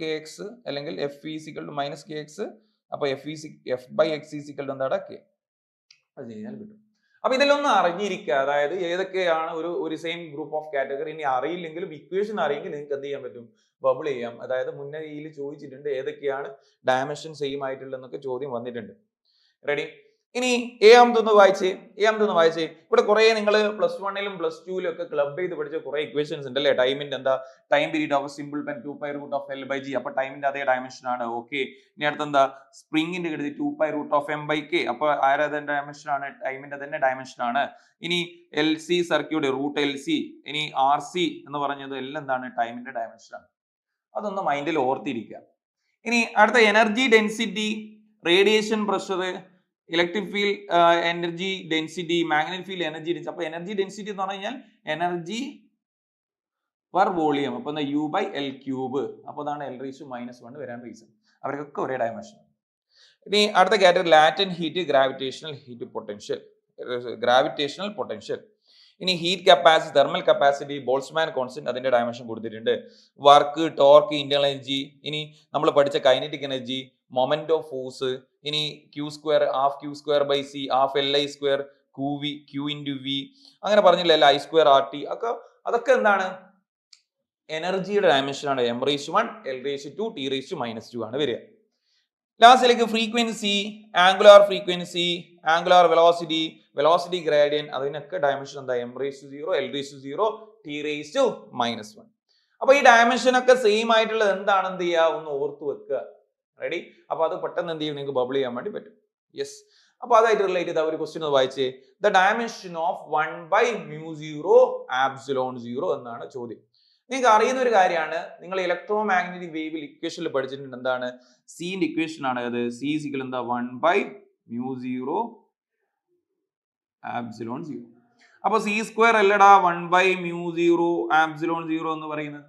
kx അല്ലെങ്കിൽ F kx. അപ്പൊ F by x എന്താണ് k. അത് കഴിഞ്ഞാൽ കിട്ടും. അപ്പൊ ഇതിലൊന്നും അറിഞ്ഞിരിക്കുക, അതായത് ഏതൊക്കെയാണ് ഒരു സെയിം ഗ്രൂപ്പ് ഓഫ് കാറ്റഗറി. ഇനി അറിയില്ലെങ്കിലും ഇക്വേഷൻ അറിയെങ്കിൽ നിങ്ങൾക്ക് എന്ത് ചെയ്യാൻ പറ്റും, ബബിൾ ചെയ്യാം. അതായത് മുന്നേ ഇതിൽ ചോദിച്ചിട്ടുണ്ട് ഏതൊക്കെയാണ് ഡയമെൻഷൻ സെയിം ആയിട്ടുള്ളതെന്നൊക്കെ ചോദ്യം വന്നിട്ടുണ്ട്. റെഡി? ഇനി ഏഴാമതൊന്ന് വായിച്ചേ. ഇവിടെ കുറെ നിങ്ങൾ +1 +2 ഒക്കെ ക്ലബ് ചെയ്ത് പഠിച്ച കുറെ ഇക്വേഷൻസ് ഉണ്ട് അല്ലേ. ടൈമിന്റെ എന്താ, time period of simple pen 2π√L/g. അപ്പൊ ടൈമിന്റെ അതേ ഡയമെൻഷൻ ആണ്. ഓക്കെ. ഇനി അടുത്തെന്താ, സ്പ്രിംഗിന്റെ കരുതി 2π√M/k. അപ്പൊ ആരുടെ ഡയമെൻഷൻ ആണ്, ടൈമിന്റെ തന്നെ ഡയമെൻഷൻ ആണ്. ഇനി LC സർക്യൂട്ട് √LC. ഇനി RC എന്ന് പറഞ്ഞത് എല്ലാം എന്താണ്, ടൈമിന്റെ ഡയമെൻഷൻ ആണ്. അതൊന്ന് മൈൻഡിൽ ഓർത്തിരിക്കുക. ഇനി അടുത്ത energy density, radiation pressure, electric field energy density, magnetic field energy density. അപ്പൊ എനർജി ഡെൻസിറ്റി എന്ന് പറഞ്ഞു കഴിഞ്ഞാൽ എനർജി പെർ വോളിയം. അപ്പൊ എന്താ, U/L3. അപ്പൊ അതാണ് L⁻⁻1 വരാൻ റീസൺ. അവർക്കൊക്കെ ഒരേ ഡയമെൻഷൻ. ഇനി അടുത്ത category latent heat, gravitational potential. ഇനി heat capacity, thermal capacity, Boltzmann constant അതിന്റെ ഡയമെൻഷൻ കൊടുത്തിട്ടുണ്ട്. Work, torque, internal energy. ഇനി നമ്മൾ പഠിച്ച kinetic energy, moment of force. ഇനി Q², ½ Q²/c, ½ Li², Q/V. അങ്ങനെ പറഞ്ഞില്ല, I² RT ഒക്കെ. അതൊക്കെ എന്താണ്, എനർജിയുടെ ഡയമെൻഷൻ ആണ്. m1, l2, t⁻2 ആണ് വരിക. ലാസ്റ്റിലേക്ക് frequency, angular frequency, angular velocity gradient, അതിനൊക്കെ ഡയമെൻഷൻ എന്താ, m0, l0, t⁻1. അപ്പൊ ഈ ഡയമെൻഷൻ ഒക്കെ സെയിം ആയിട്ടുള്ളത് എന്താണ്, എന്ത് ചെയ്യുക, ഒന്ന് ഓർത്തു വെക്കുക. റെഡി? അപ്പൊ അത് പെട്ടെന്ന് എന്ത് ചെയ്യും, നിങ്ങൾക്ക് ബബിൾ ചെയ്യാൻ വേണ്ടി പറ്റും. യെസ്. അപ്പൊ അതായിട്ട് റിലേറ്റ് ചെയ്ത ഒരു ക്വസ്റ്റ്യൻ ഒന്ന് വായിച്ചേ. ദ ഡയമെൻഷൻ ഓഫ് 1/μ0 എന്നാണ് ചോദ്യം. നിങ്ങൾക്ക് അറിയുന്ന ഒരു കാര്യമാണ്, നിങ്ങൾ ഇലക്ട്രോ മാഗ്നറ്റിക് വേവിൽ ഇക്വേഷനിൽ പഠിച്ചിട്ടുണ്ട്. എന്താണ്, സിന്റെ ഇക്വേഷൻ ആണ് അത്. C എന്താ, 1/μ0 ε0. അപ്പൊ C² അല്ലടാ 1/μ0 ε0 എന്ന് പറയുന്നത്.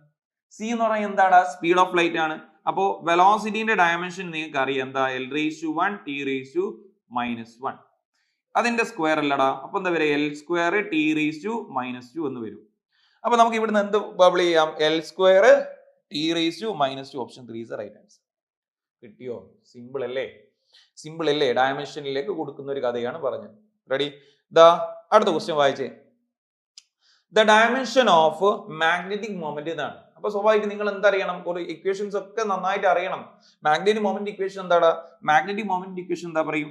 C എന്ന് പറയുന്നത് എന്താണ്, സ്പീഡ് ഓഫ് ലൈറ്റ് ആണ്. അപ്പോ വെലോസിറ്റിന്റെ ഡയമെൻഷൻ നിങ്ങൾക്ക് അറിയാം, എന്താ, l1, t⁻1. അതിന്റെ സ്ക്വയർ അല്ലടാ. അപ്പൊ എന്താ വരിക, l² t⁻2 എന്ന് വരും. അപ്പൊ നമുക്ക് ഇവിടുന്ന് എന്ത് ബബിൾ ചെയ്യാം, l² t⁻2. Option 3 is the right answer. കിട്ടിയോ? സിമ്പിൾ അല്ലേ? ഡയമെൻഷനിലേക്ക് കൊടുക്കുന്ന ഒരു കഥയാണ് പറഞ്ഞത്. റെഡി? അടുത്ത ക്വസ്റ്റ്യൻ വായിച്ചേ. The dimension of magnetic moment എന്നാണ്. അപ്പൊ സ്വാഭാവികം നിങ്ങൾ എന്തറിയണം, കുറെ ഇക്വേഷൻസ് ഒക്കെ നന്നായിട്ട് അറിയണം. മാഗ്നറ്റിക് മൊമെന്റ് ഇക്വേഷൻ എന്താടാ, മാഗ്നറ്റിക് മൊമെന്റ് ഇക്വേഷൻ എന്താ പറയും,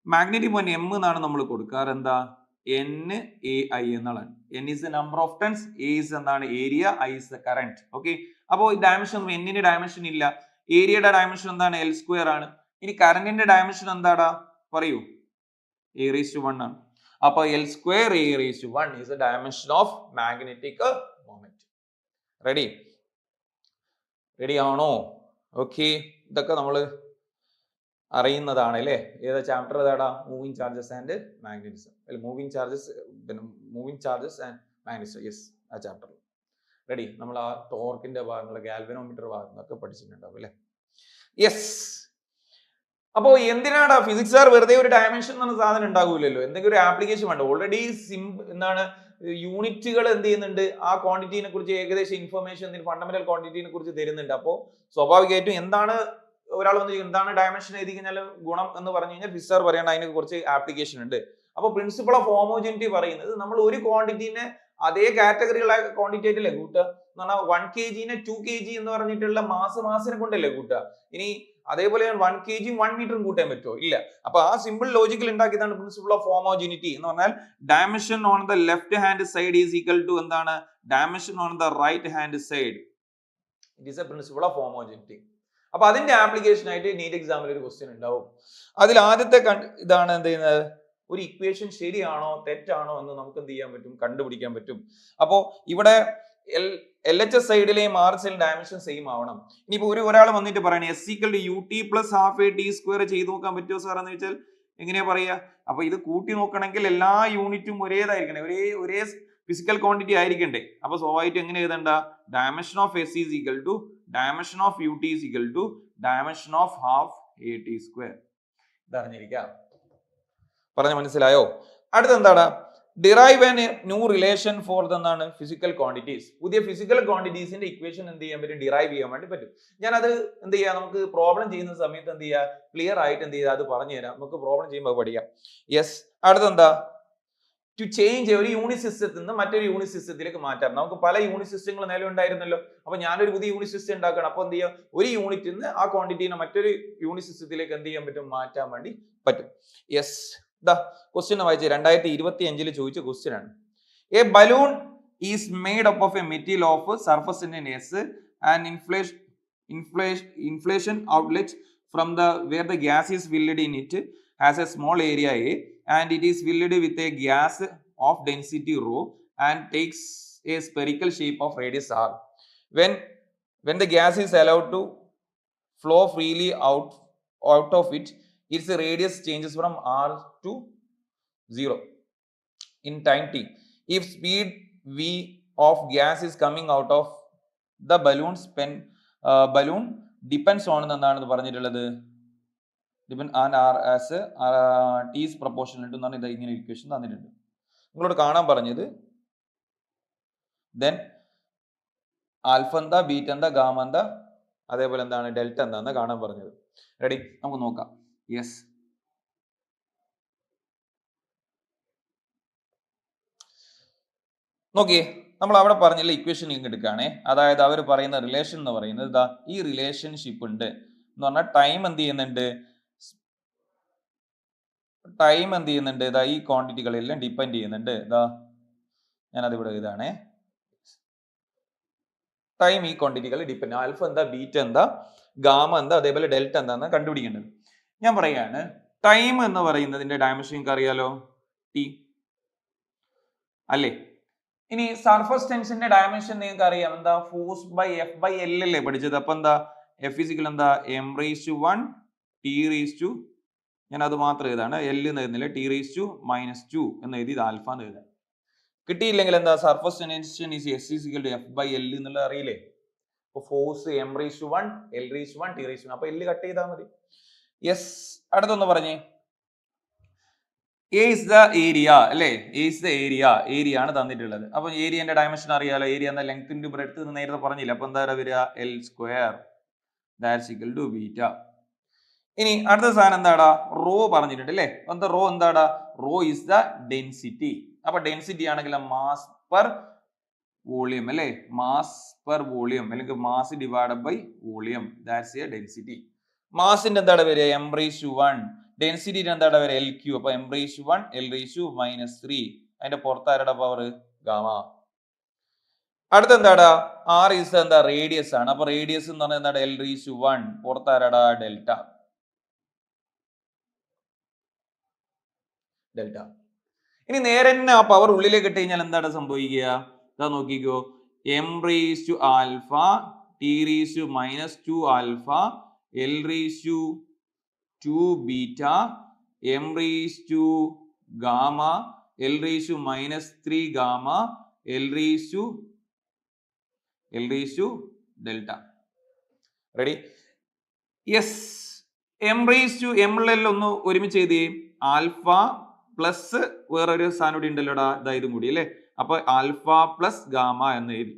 മാഗ്നറ്റിക് മൊമെന്റ് m എന്നാണ് നമ്മൾ കൊടുക്കാറ്. എന്താ, NAI എന്നാണ്. N is the number of turns, A is എന്താണ്, area, I is the current. Okay. അപ്പോൾ ഈ ഡയമെൻഷൻ, n-ന്റെ ഡയമെൻഷൻ ഇല്ല, ഏരിയയുടെ ഡയമെൻഷൻ എന്താണ്, l² ആണ്. ഇനി കറന്റിന്റെ ഡയമെൻഷൻ എന്താടാ, പറയൂ, A⁻1 ആണ്. അപ്പൊ l² A⁻1 is the dimension of magnetic moment. Ready ആണോ? ഓക്കെ. ഇതൊക്കെ നമ്മൾ അറിയുന്നതാണ് അല്ലേ? ഏതാ ചാപ്റ്റർ ഏതാടാ? Moving charges and magnetism. അല്ല, moving charges and magnetism. Yes, ആ ചാപ്റ്റർ. റെഡി? നമ്മൾ ആ ടോർക്കിന്റെ ഭാഗങ്ങൾ, ഗാൽവനോമീറ്റർ ഭാഗങ്ങളൊക്കെ പഠിച്ചിട്ടുണ്ടാവും അല്ലേ? യെസ്. അപ്പോൾ എന്തിനാണ് ഫിസിക്സുകാർ വെറുതെ ഒരു ഡയമെൻഷൻ എന്ന സാധനം ഉണ്ടാകൂലല്ലോ, എന്തെങ്കിലും ഒരു ആപ്ലിക്കേഷൻ വേണ്ട. ഓൾറെഡി എന്താണ് യൂണിറ്റുകൾ എന്ത് ചെയ്യുന്നുണ്ട്, ആ ക്വാണ്ടിറ്റിനെ കുറിച്ച് ഏകദേശം ഇൻഫർമേഷൻ ഫണ്ടമെന്റൽ ക്വാണ്ടിറ്റിനെ കുറിച്ച് തരുന്നുണ്ട്. അപ്പോൾ സ്വാഭാവികമായിട്ടും എന്താണ് ഒരാൾ വന്ന് എന്താണ് ഡയമെൻഷൻ എഴുതി കഴിഞ്ഞാൽ ഗുണം എന്ന് പറഞ്ഞു കഴിഞ്ഞാൽ ഫിസിക്സുകാർ പറയേണ്ട അതിന് കുറച്ച് ആപ്ലിക്കേഷൻ ഉണ്ട്. അപ്പോൾ പ്രിൻസിപ്പിൾ ഓഫ് ഹോമോജനിറ്റി പറയുന്നത് നമ്മൾ ഒരു ക്വാണ്ടിറ്റിനെ അതേ കാറ്റഗറികളെ ക്വാണ്ടിറ്റി ആയിട്ടല്ലേ കൂട്ടുക എന്ന് പറഞ്ഞാൽ 1 kg 2 kg എന്ന് പറഞ്ഞിട്ടുള്ള മാസിനെ കൊണ്ടല്ലേ കൂട്ടുക. ഇനി അതേപോലെ 1 kg 1 മീറ്ററും കൂട്ടാൻ പറ്റുമോ? ഇല്ല. അപ്പൊ ആ സിമ്പിൾ ലോജിക്കൽ ഉണ്ടാക്കിയതാണ് പ്രിൻസിപ്പിൾ ഓഫ് ഹോമോജനിറ്റി എന്ന് പറഞ്ഞാൽ dimension on the left hand side is equal to എന്താണ്, dimension on the right hand side. It is a principle of homogeneity. അപ്പൊ അതിന്റെ ആപ്ലിക്കേഷൻ ആയിട്ട് നീറ്റ് എക്സാമിൽ ഒരു ക്വസ്റ്റ്യൻ ഉണ്ടാവും. അതിൽ ആദ്യത്തെ ഇതാണ് എന്ത് ചെയ്യുന്നത്, ഒരു ഇക്വേഷൻ ശരിയാണോ തെറ്റാണോ എന്ന് നമുക്ക് എന്ത് ചെയ്യാൻ പറ്റും, കണ്ടുപിടിക്കാൻ പറ്റും. അപ്പോ ഇവിടെ LHS സൈഡിലെയും RHS ഡയമെൻഷൻ സെയിം ആവണം. ഇനിയിപ്പോ ഒരാൾ വന്നിട്ട് പറയണേ S = UT + ½ AT² ചെയ്ത് നോക്കാൻ പറ്റുമോ സാർ എന്ന് വെച്ചാൽ എങ്ങനെയാ പറയാ? അപ്പൊ ഇത് കൂട്ടി നോക്കണമെങ്കിൽ എല്ലാ യൂണിറ്റും ഒരേതായിരിക്കണേ, ഒരേ ഫിസിക്കൽ ക്വാണ്ടിറ്റി ആയിരിക്കണ്ടേ. അപ്പൊ സ്വാഭാവികമായിട്ട് എങ്ങനെ എഴുതണ്ട, dimension of S = dimension of UT = dimension of ½ AT². ഇതറിഞ്ഞിരിക്കാം. പറഞ്ഞ മനസ്സിലായോ? അടുത്ത എന്താണ്, derive an new relation for എന്താണ് ഫിസിക്കൽ ക്വാണ്ടിറ്റീസ്. പുതിയ ഫിസിക്കൽ ക്വാണ്ടിറ്റീസിന്റെ ഇക്വേഷൻ എന്ത് ചെയ്യാൻ പറ്റും, ഡിറൈവ് ചെയ്യാൻ വേണ്ടി പറ്റും. ഞാനത് എന്ത് ചെയ്യാം, നമുക്ക് പ്രോബ്ലം ചെയ്യുന്ന സമയത്ത് എന്ത് ചെയ്യുക, ക്ലിയർ ആയിട്ട് എന്ത് ചെയ്യുക, അത് പറഞ്ഞു തരാം. നമുക്ക് പ്രോബ്ലം ചെയ്യുമ്പോൾ പഠിക്കാം. യെസ്. അടുത്തെന്താ, ടു ചേഞ്ച് ഒരു യൂണിറ്റ് സിസ്റ്റത്തിൽ നിന്ന് മറ്റൊരു യൂണിറ്റ് സിസ്റ്റത്തിലേക്ക് മാറ്റാം. നമുക്ക് പല യൂണിറ്റ് സിസ്റ്റങ്ങൾ നിലവിൽ ഉണ്ടായിരുന്നല്ലോ. അപ്പൊ ഞാനൊരു പുതിയ യൂണിറ്റ് സിസ്റ്റം ഉണ്ടാക്കണം. അപ്പൊ എന്ത് ചെയ്യാം, ഒരു യൂണിറ്റിൽ നിന്ന് ആ ക്വാണ്ടിറ്റീനെ മറ്റൊരു യൂണിറ്റ് സിസ്റ്റത്തിലേക്ക് എന്ത് ചെയ്യാൻ പറ്റും, മാറ്റാൻ വേണ്ടി പറ്റും. യെസ്. ക്വസ്റ്റ്യൻ വായിച്ച് 2025 ചോദിച്ച ക്വസ്റ്റ്യൻ ആണ്. A balloon is made up of a material of surface in S and inflation outlet from the where the gas is filled in it has a small area a and it is filled with a gas of density rho and takes a spherical shape of radius r. When the gas is allowed to flow freely out of it, its radius changes from r to 0 in time t. If speed v of gas is coming out of the balloon depends on എന്താണെന്ന് പറഞ്ഞിട്ടുള്ളത്, depend on r as t is proportional to എന്നാണ് ഇത് ഇങ്ങനെ equation തന്നിട്ടുണ്ട്. നിങ്ങളോട് കാണാൻ പറഞ്ഞത് then alpha എന്താ, ബീറ്റ എന്താ, ഗാമ എന്താ, അതേപോലെ എന്താണ് ഡെൽറ്റ എന്താന്ന് കാണാൻ പറഞ്ഞത്. റെഡി? നമുക്ക് നോക്കാം. യെസ്. നോക്കിയേ, നമ്മൾ അവിടെ പറഞ്ഞില്ല ഇക്വേഷൻ ഇങ്ങ് എടുക്കുകയാണേ. അതായത് അവർ പറയുന്ന റിലേഷൻ എന്ന് പറയുന്നത് ഇതാ, ഈ റിലേഷൻഷിപ്പ് ഉണ്ട് എന്ന് പറഞ്ഞാൽ ടൈം എന്ത് ചെയ്യുന്നുണ്ട്, ഇതാ ഈ ക്വാണ്ടിറ്റികളെല്ലാം ഡിപ്പെൻഡ് ചെയ്യുന്നുണ്ട്. ഇതാ ഞാനത് ഇവിടെ ഇതാണേ, ടൈം ഈ ക്വാണ്ടിറ്റികൾ ഡിപ്പെൻഡ്, ആൽഫ എന്താ, ബീറ്റ എന്താ, ഗാമ എന്താ, അതേപോലെ ഡെൽറ്റ എന്താന്ന് കണ്ടുപിടിക്കേണ്ടത്. ഞാൻ പറയാണ്, ടൈം എന്ന് പറയുന്നതിന്റെ ഡയമെൻഷൻ നിങ്ങൾക്ക് അറിയാലോ, ടി അല്ലേ? ഇനി സർഫസ് ടെൻഷന്റെ ഡയമെൻഷൻ നിങ്ങൾക്ക് അറിയാം, എന്താ, force by F by L അല്ലേ പഠിച്ചത്. അപ്പൊ എന്താ, എഫ് ഫിസിക്കൽ എന്താ, m⁻⁴ t⁻², ഞാൻ അത് മാത്രം എഴുതാണ്, L എന്ന് എഴുതുന്നില്ല, t⁻⁻² എന്ന് എഴുതി, ഇത് ആൽഫ എന്ന് എഴുതാം. കിട്ടിയില്ലെങ്കിൽ എന്താ, surface tension is S = F/L എന്നുള്ളത് അറിയില്ലേ. അപ്പൊ ഫോഴ്സ് m⁻⁴ L⁻⁴ t⁻², അപ്പൊ L കട്ട് ചെയ്താൽ മതി. യെസ്. അടുത്തൊന്ന് പറഞ്ഞേ, A is the area അല്ലേ, A is the ഏരിയ ആണ് തന്നിട്ടുള്ളത്. അപ്പൊ ഏരിയന്റെ ഡയമെൻഷൻ അറിയാലോ, ഏരിയ എന്ന ലെങ്ത് ഇൻടു ബ്രെഡ്ത്ത് എന്ന് നേരത്തെ പറഞ്ഞില്ല. അപ്പൊ എന്താ വരിക, L² that's equal to beta. ഇനി അടുത്ത സാധനം എന്താടാ, റോ പറഞ്ഞിട്ടുണ്ട് അല്ലേ. എന്താ റോ, എന്താടാ, റോ ഇസ് ദ ഡെൻസിറ്റി. അപ്പൊ ഡെൻസിറ്റി ആണെങ്കിൽ മാസ് പെർ വോളിയം അല്ലേ, മാസ് പെർ വോളിയം അല്ലെങ്കിൽ mass divided by volume, that's a density. മാസിന്റെ എന്താണ് വരിക, m⁻⁴, ഡെൻസിറ്റിന്റെ എന്താണ് വരിക, LQ. അപ്പൊ m⁻⁴ L⁻⁻³ അതിന്റെ പുറത്താരുടെ പവർ, ഗാമ. അടുത്ത എന്താടാ, R ഈസ് എന്താ, റേഡിയസ് ആണ്. അപ്പൊ റേഡിയസ് എന്ന് പറഞ്ഞാൽ എന്താണ്, L⁻⁴, പുറത്താരടാ, ഡെൽറ്റ. ഇനി നേരെ തന്നെ ആ പവർ ഉള്ളിലേക്ക് ഇട്ട് കഴിഞ്ഞാൽ എന്താണ് സംഭവിക്കുക, ഇതാ നോക്കിക്കോ, m⁻⁴ t⁻⁻² L⁻⁴ 2 beta m raised to gamma L raised to minus 3 gamma L raised to delta. Ready? Yes. M raised to M ഒന്ന് ഒരുമിച്ച് എഴുതി ആൽഫ പ്ലസ് വേറൊരു സാധനം കൂടി ഉണ്ടല്ലോടാ, ഇതും കൂടി അല്ലേ. അപ്പൊ ആൽഫ പ്ലസ് ഗാമ എന്ന് എഴുതി.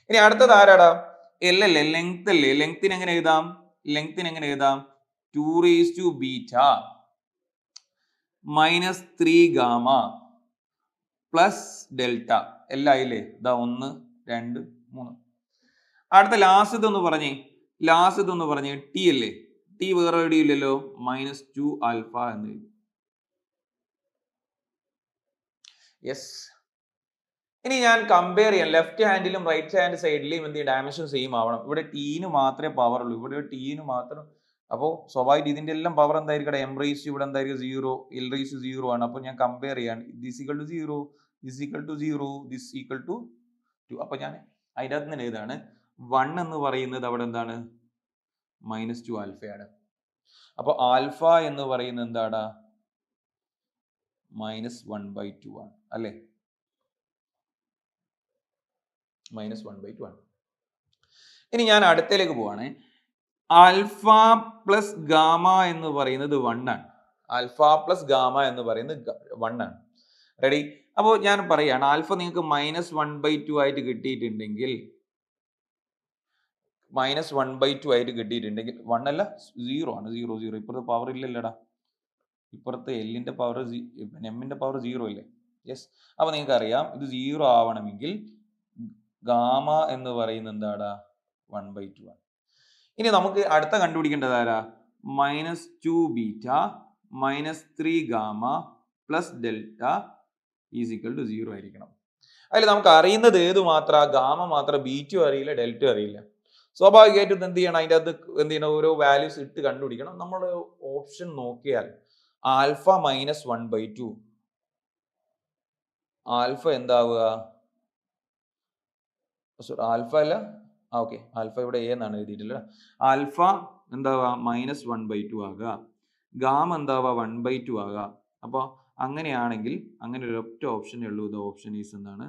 ഇനി അടുത്തത് ആരാടാ? എൽ അല്ലേ, ലെങ്ത് അല്ലേ. ലെങ്ത്തിന് എങ്ങനെ എഴുതാം? 2 raised to beta minus 3 gamma plus delta. എല്ലാം ആയില്ലേ? ഇതാ 1 2 3. അടുത്ത ലാസ്റ്റ് ഒന്ന് പറഞ്ഞേ ടി അല്ലേ. ടി വേറെ എവിടെയും ഇല്ലല്ലോ. -2 ആൽഫ എന്ന് എഴുതി. യെസ്. ഇനി ഞാൻ കമ്പയർ ചെയ്യാം. ലെഫ്റ്റ് ഹാൻഡിലും റൈറ്റ് ഹാൻഡ് സൈഡിലും എന്ത് ഡയമെൻഷൻ സെയിം ആവണം. ഇവിടെ ടീന് മാത്രമേ പവർ ഉള്ളൂ, ഇവിടെ ടീന് മാത്രം. അപ്പോൾ സ്വാഭാവികം ഇതിന്റെ എല്ലാം പവർ എന്തായിരിക്കും? എം റേസ് ഇവിടെ എന്തായിരിക്കും? 0, എൽ റേസ് 0 ആണ്. അപ്പോൾ ഞാൻ കമ്പയർ ചെയ്യാണ്. This equal to 0, this equal to 0, this equal to 2. അപ്പോൾ ഞാൻ അതിൻ്റെ അകത്ത് നിന്ന് ഏതാണ് 1 എന്ന് പറയുന്നത് അവിടെ എന്താണ്? -2 ആൽഫയാണ്. അപ്പോൾ ആൽഫ എന്ന് പറയുന്നത് എന്താടാ? -1/2 ആണ് അല്ലേ? -1/2 ആണ്. ഇനി ഞാൻ അടുത്തേക്ക് പോവാണ്. ആൽഫ പ്ലസ് ഗാമ എന്ന് പറയുന്നത് 1 ആണ്. ആൽഫ പ്ലസ് ഗാമ എന്ന് പറയുന്നത് 1 ആണ്. റെഡി? അപ്പോൾ ഞാൻ പറയാണ്, ആൽഫ നിങ്ങൾക്ക് -1/2 ആയിട്ട് കിട്ടിയിട്ടുണ്ടെങ്കിൽ, -1/2 ആയിട്ട് കിട്ടിയിട്ടുണ്ടെങ്കിൽ 1 അല്ല 0 ആണ്. 0 ഇപ്പുറത്തെ പവർ ഇല്ലല്ലോടാ. ഇപ്പുറത്തെ എല്ലിന്റെ പവർ എമ്മിന്റെ പവർ 0 അല്ലേ? യെസ്. അപ്പൊ നിങ്ങൾക്ക് അറിയാം ഇത് 0 ആവണമെങ്കിൽ ഗാമ എന്ന് പറയുന്നത് എന്താടാ? 1/2 ആണ്. ഇനി നമുക്ക് അടുത്ത കണ്ടുപിടിക്കേണ്ടത് ആരാ? -2 beta -3 gamma plus delta is equal to 0 ആയിരിക്കണം. അതിൽ നമുക്ക് അറിയുന്നത് ഏത് മാത്രം? ഗാമ മാത്രം. ബീറ്റും അറിയില്ല, ഡെൽറ്റയും അറിയില്ല. സ്വാഭാവികമായിട്ടും എന്ത് ചെയ്യണം? അതിൻ്റെ അകത്ത് എന്ത് ചെയ്യണം? ഓരോ വാല്യൂസ് ഇട്ട് കണ്ടുപിടിക്കണം. നമ്മൾ ഓപ്ഷൻ നോക്കിയാൽ ആൽഫ -1/2, ആൽഫ എന്താവുക? ആൽഫ അല്ല, ഓക്കെ, ആൽഫ ഇവിടെ എ എന്നാണ് എഴുതിയിട്ടില്ല. ആൽഫ എന്താവുക? -1/2 ആകുക. ഗാമ എന്താവുക? 1/2 ആകുക. അപ്പോൾ അങ്ങനെയാണെങ്കിൽ അങ്ങനെ ഒരു ഒറ്റ ഓപ്ഷനേ ഉള്ളൂ. ഇത് ഓപ്ഷൻ ഈസ് എന്താണ്?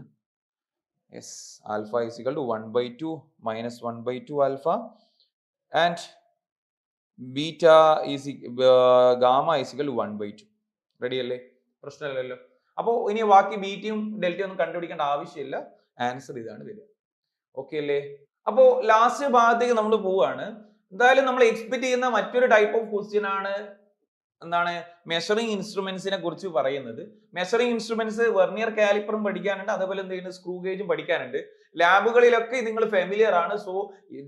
Yes, alpha is equal to 1/2 -1/2 alpha and beta is gamma is equal to 1/2. Ready അല്ലേ? പ്രശ്നമില്ലല്ലോ. അപ്പോൾ ഇനി ബാക്കി ബീറ്റയും ഡെൽറ്റയും ഒന്നും കണ്ടുപിടിക്കേണ്ട ആവശ്യമില്ല. ആൻസർ ഇതാണ് വരിക. ഓക്കെ അല്ലേ? അപ്പോൾ ലാസ്റ്റ് ഭാഗത്തേക്ക് നമ്മൾ പോവുകയാണ്. എന്തായാലും നമ്മൾ എക്സ്പെക്ട് ചെയ്യുന്ന മറ്റൊരു ടൈപ്പ് ഓഫ് ക്വസ്റ്റ്യൻ ആണ് എന്താണ്? മെഷറിംഗ് ഇൻസ്ട്രുമെന്റ്സിനെ കുറിച്ച് പറയുന്നത്. മെഷറിംഗ് ഇൻസ്ട്രുമെന്റ്സ് വെർനിയർ കാലിപ്പറും പഠിക്കാനുണ്ട്, അതേപോലെ എന്ത് ചെയ്യുന്നത്? സ്ക്രൂ ഗേജും പഠിക്കാനുണ്ട്. ലാബുകളിലൊക്കെ നിങ്ങൾ ഫെമിലിയർ ആണ്. സോ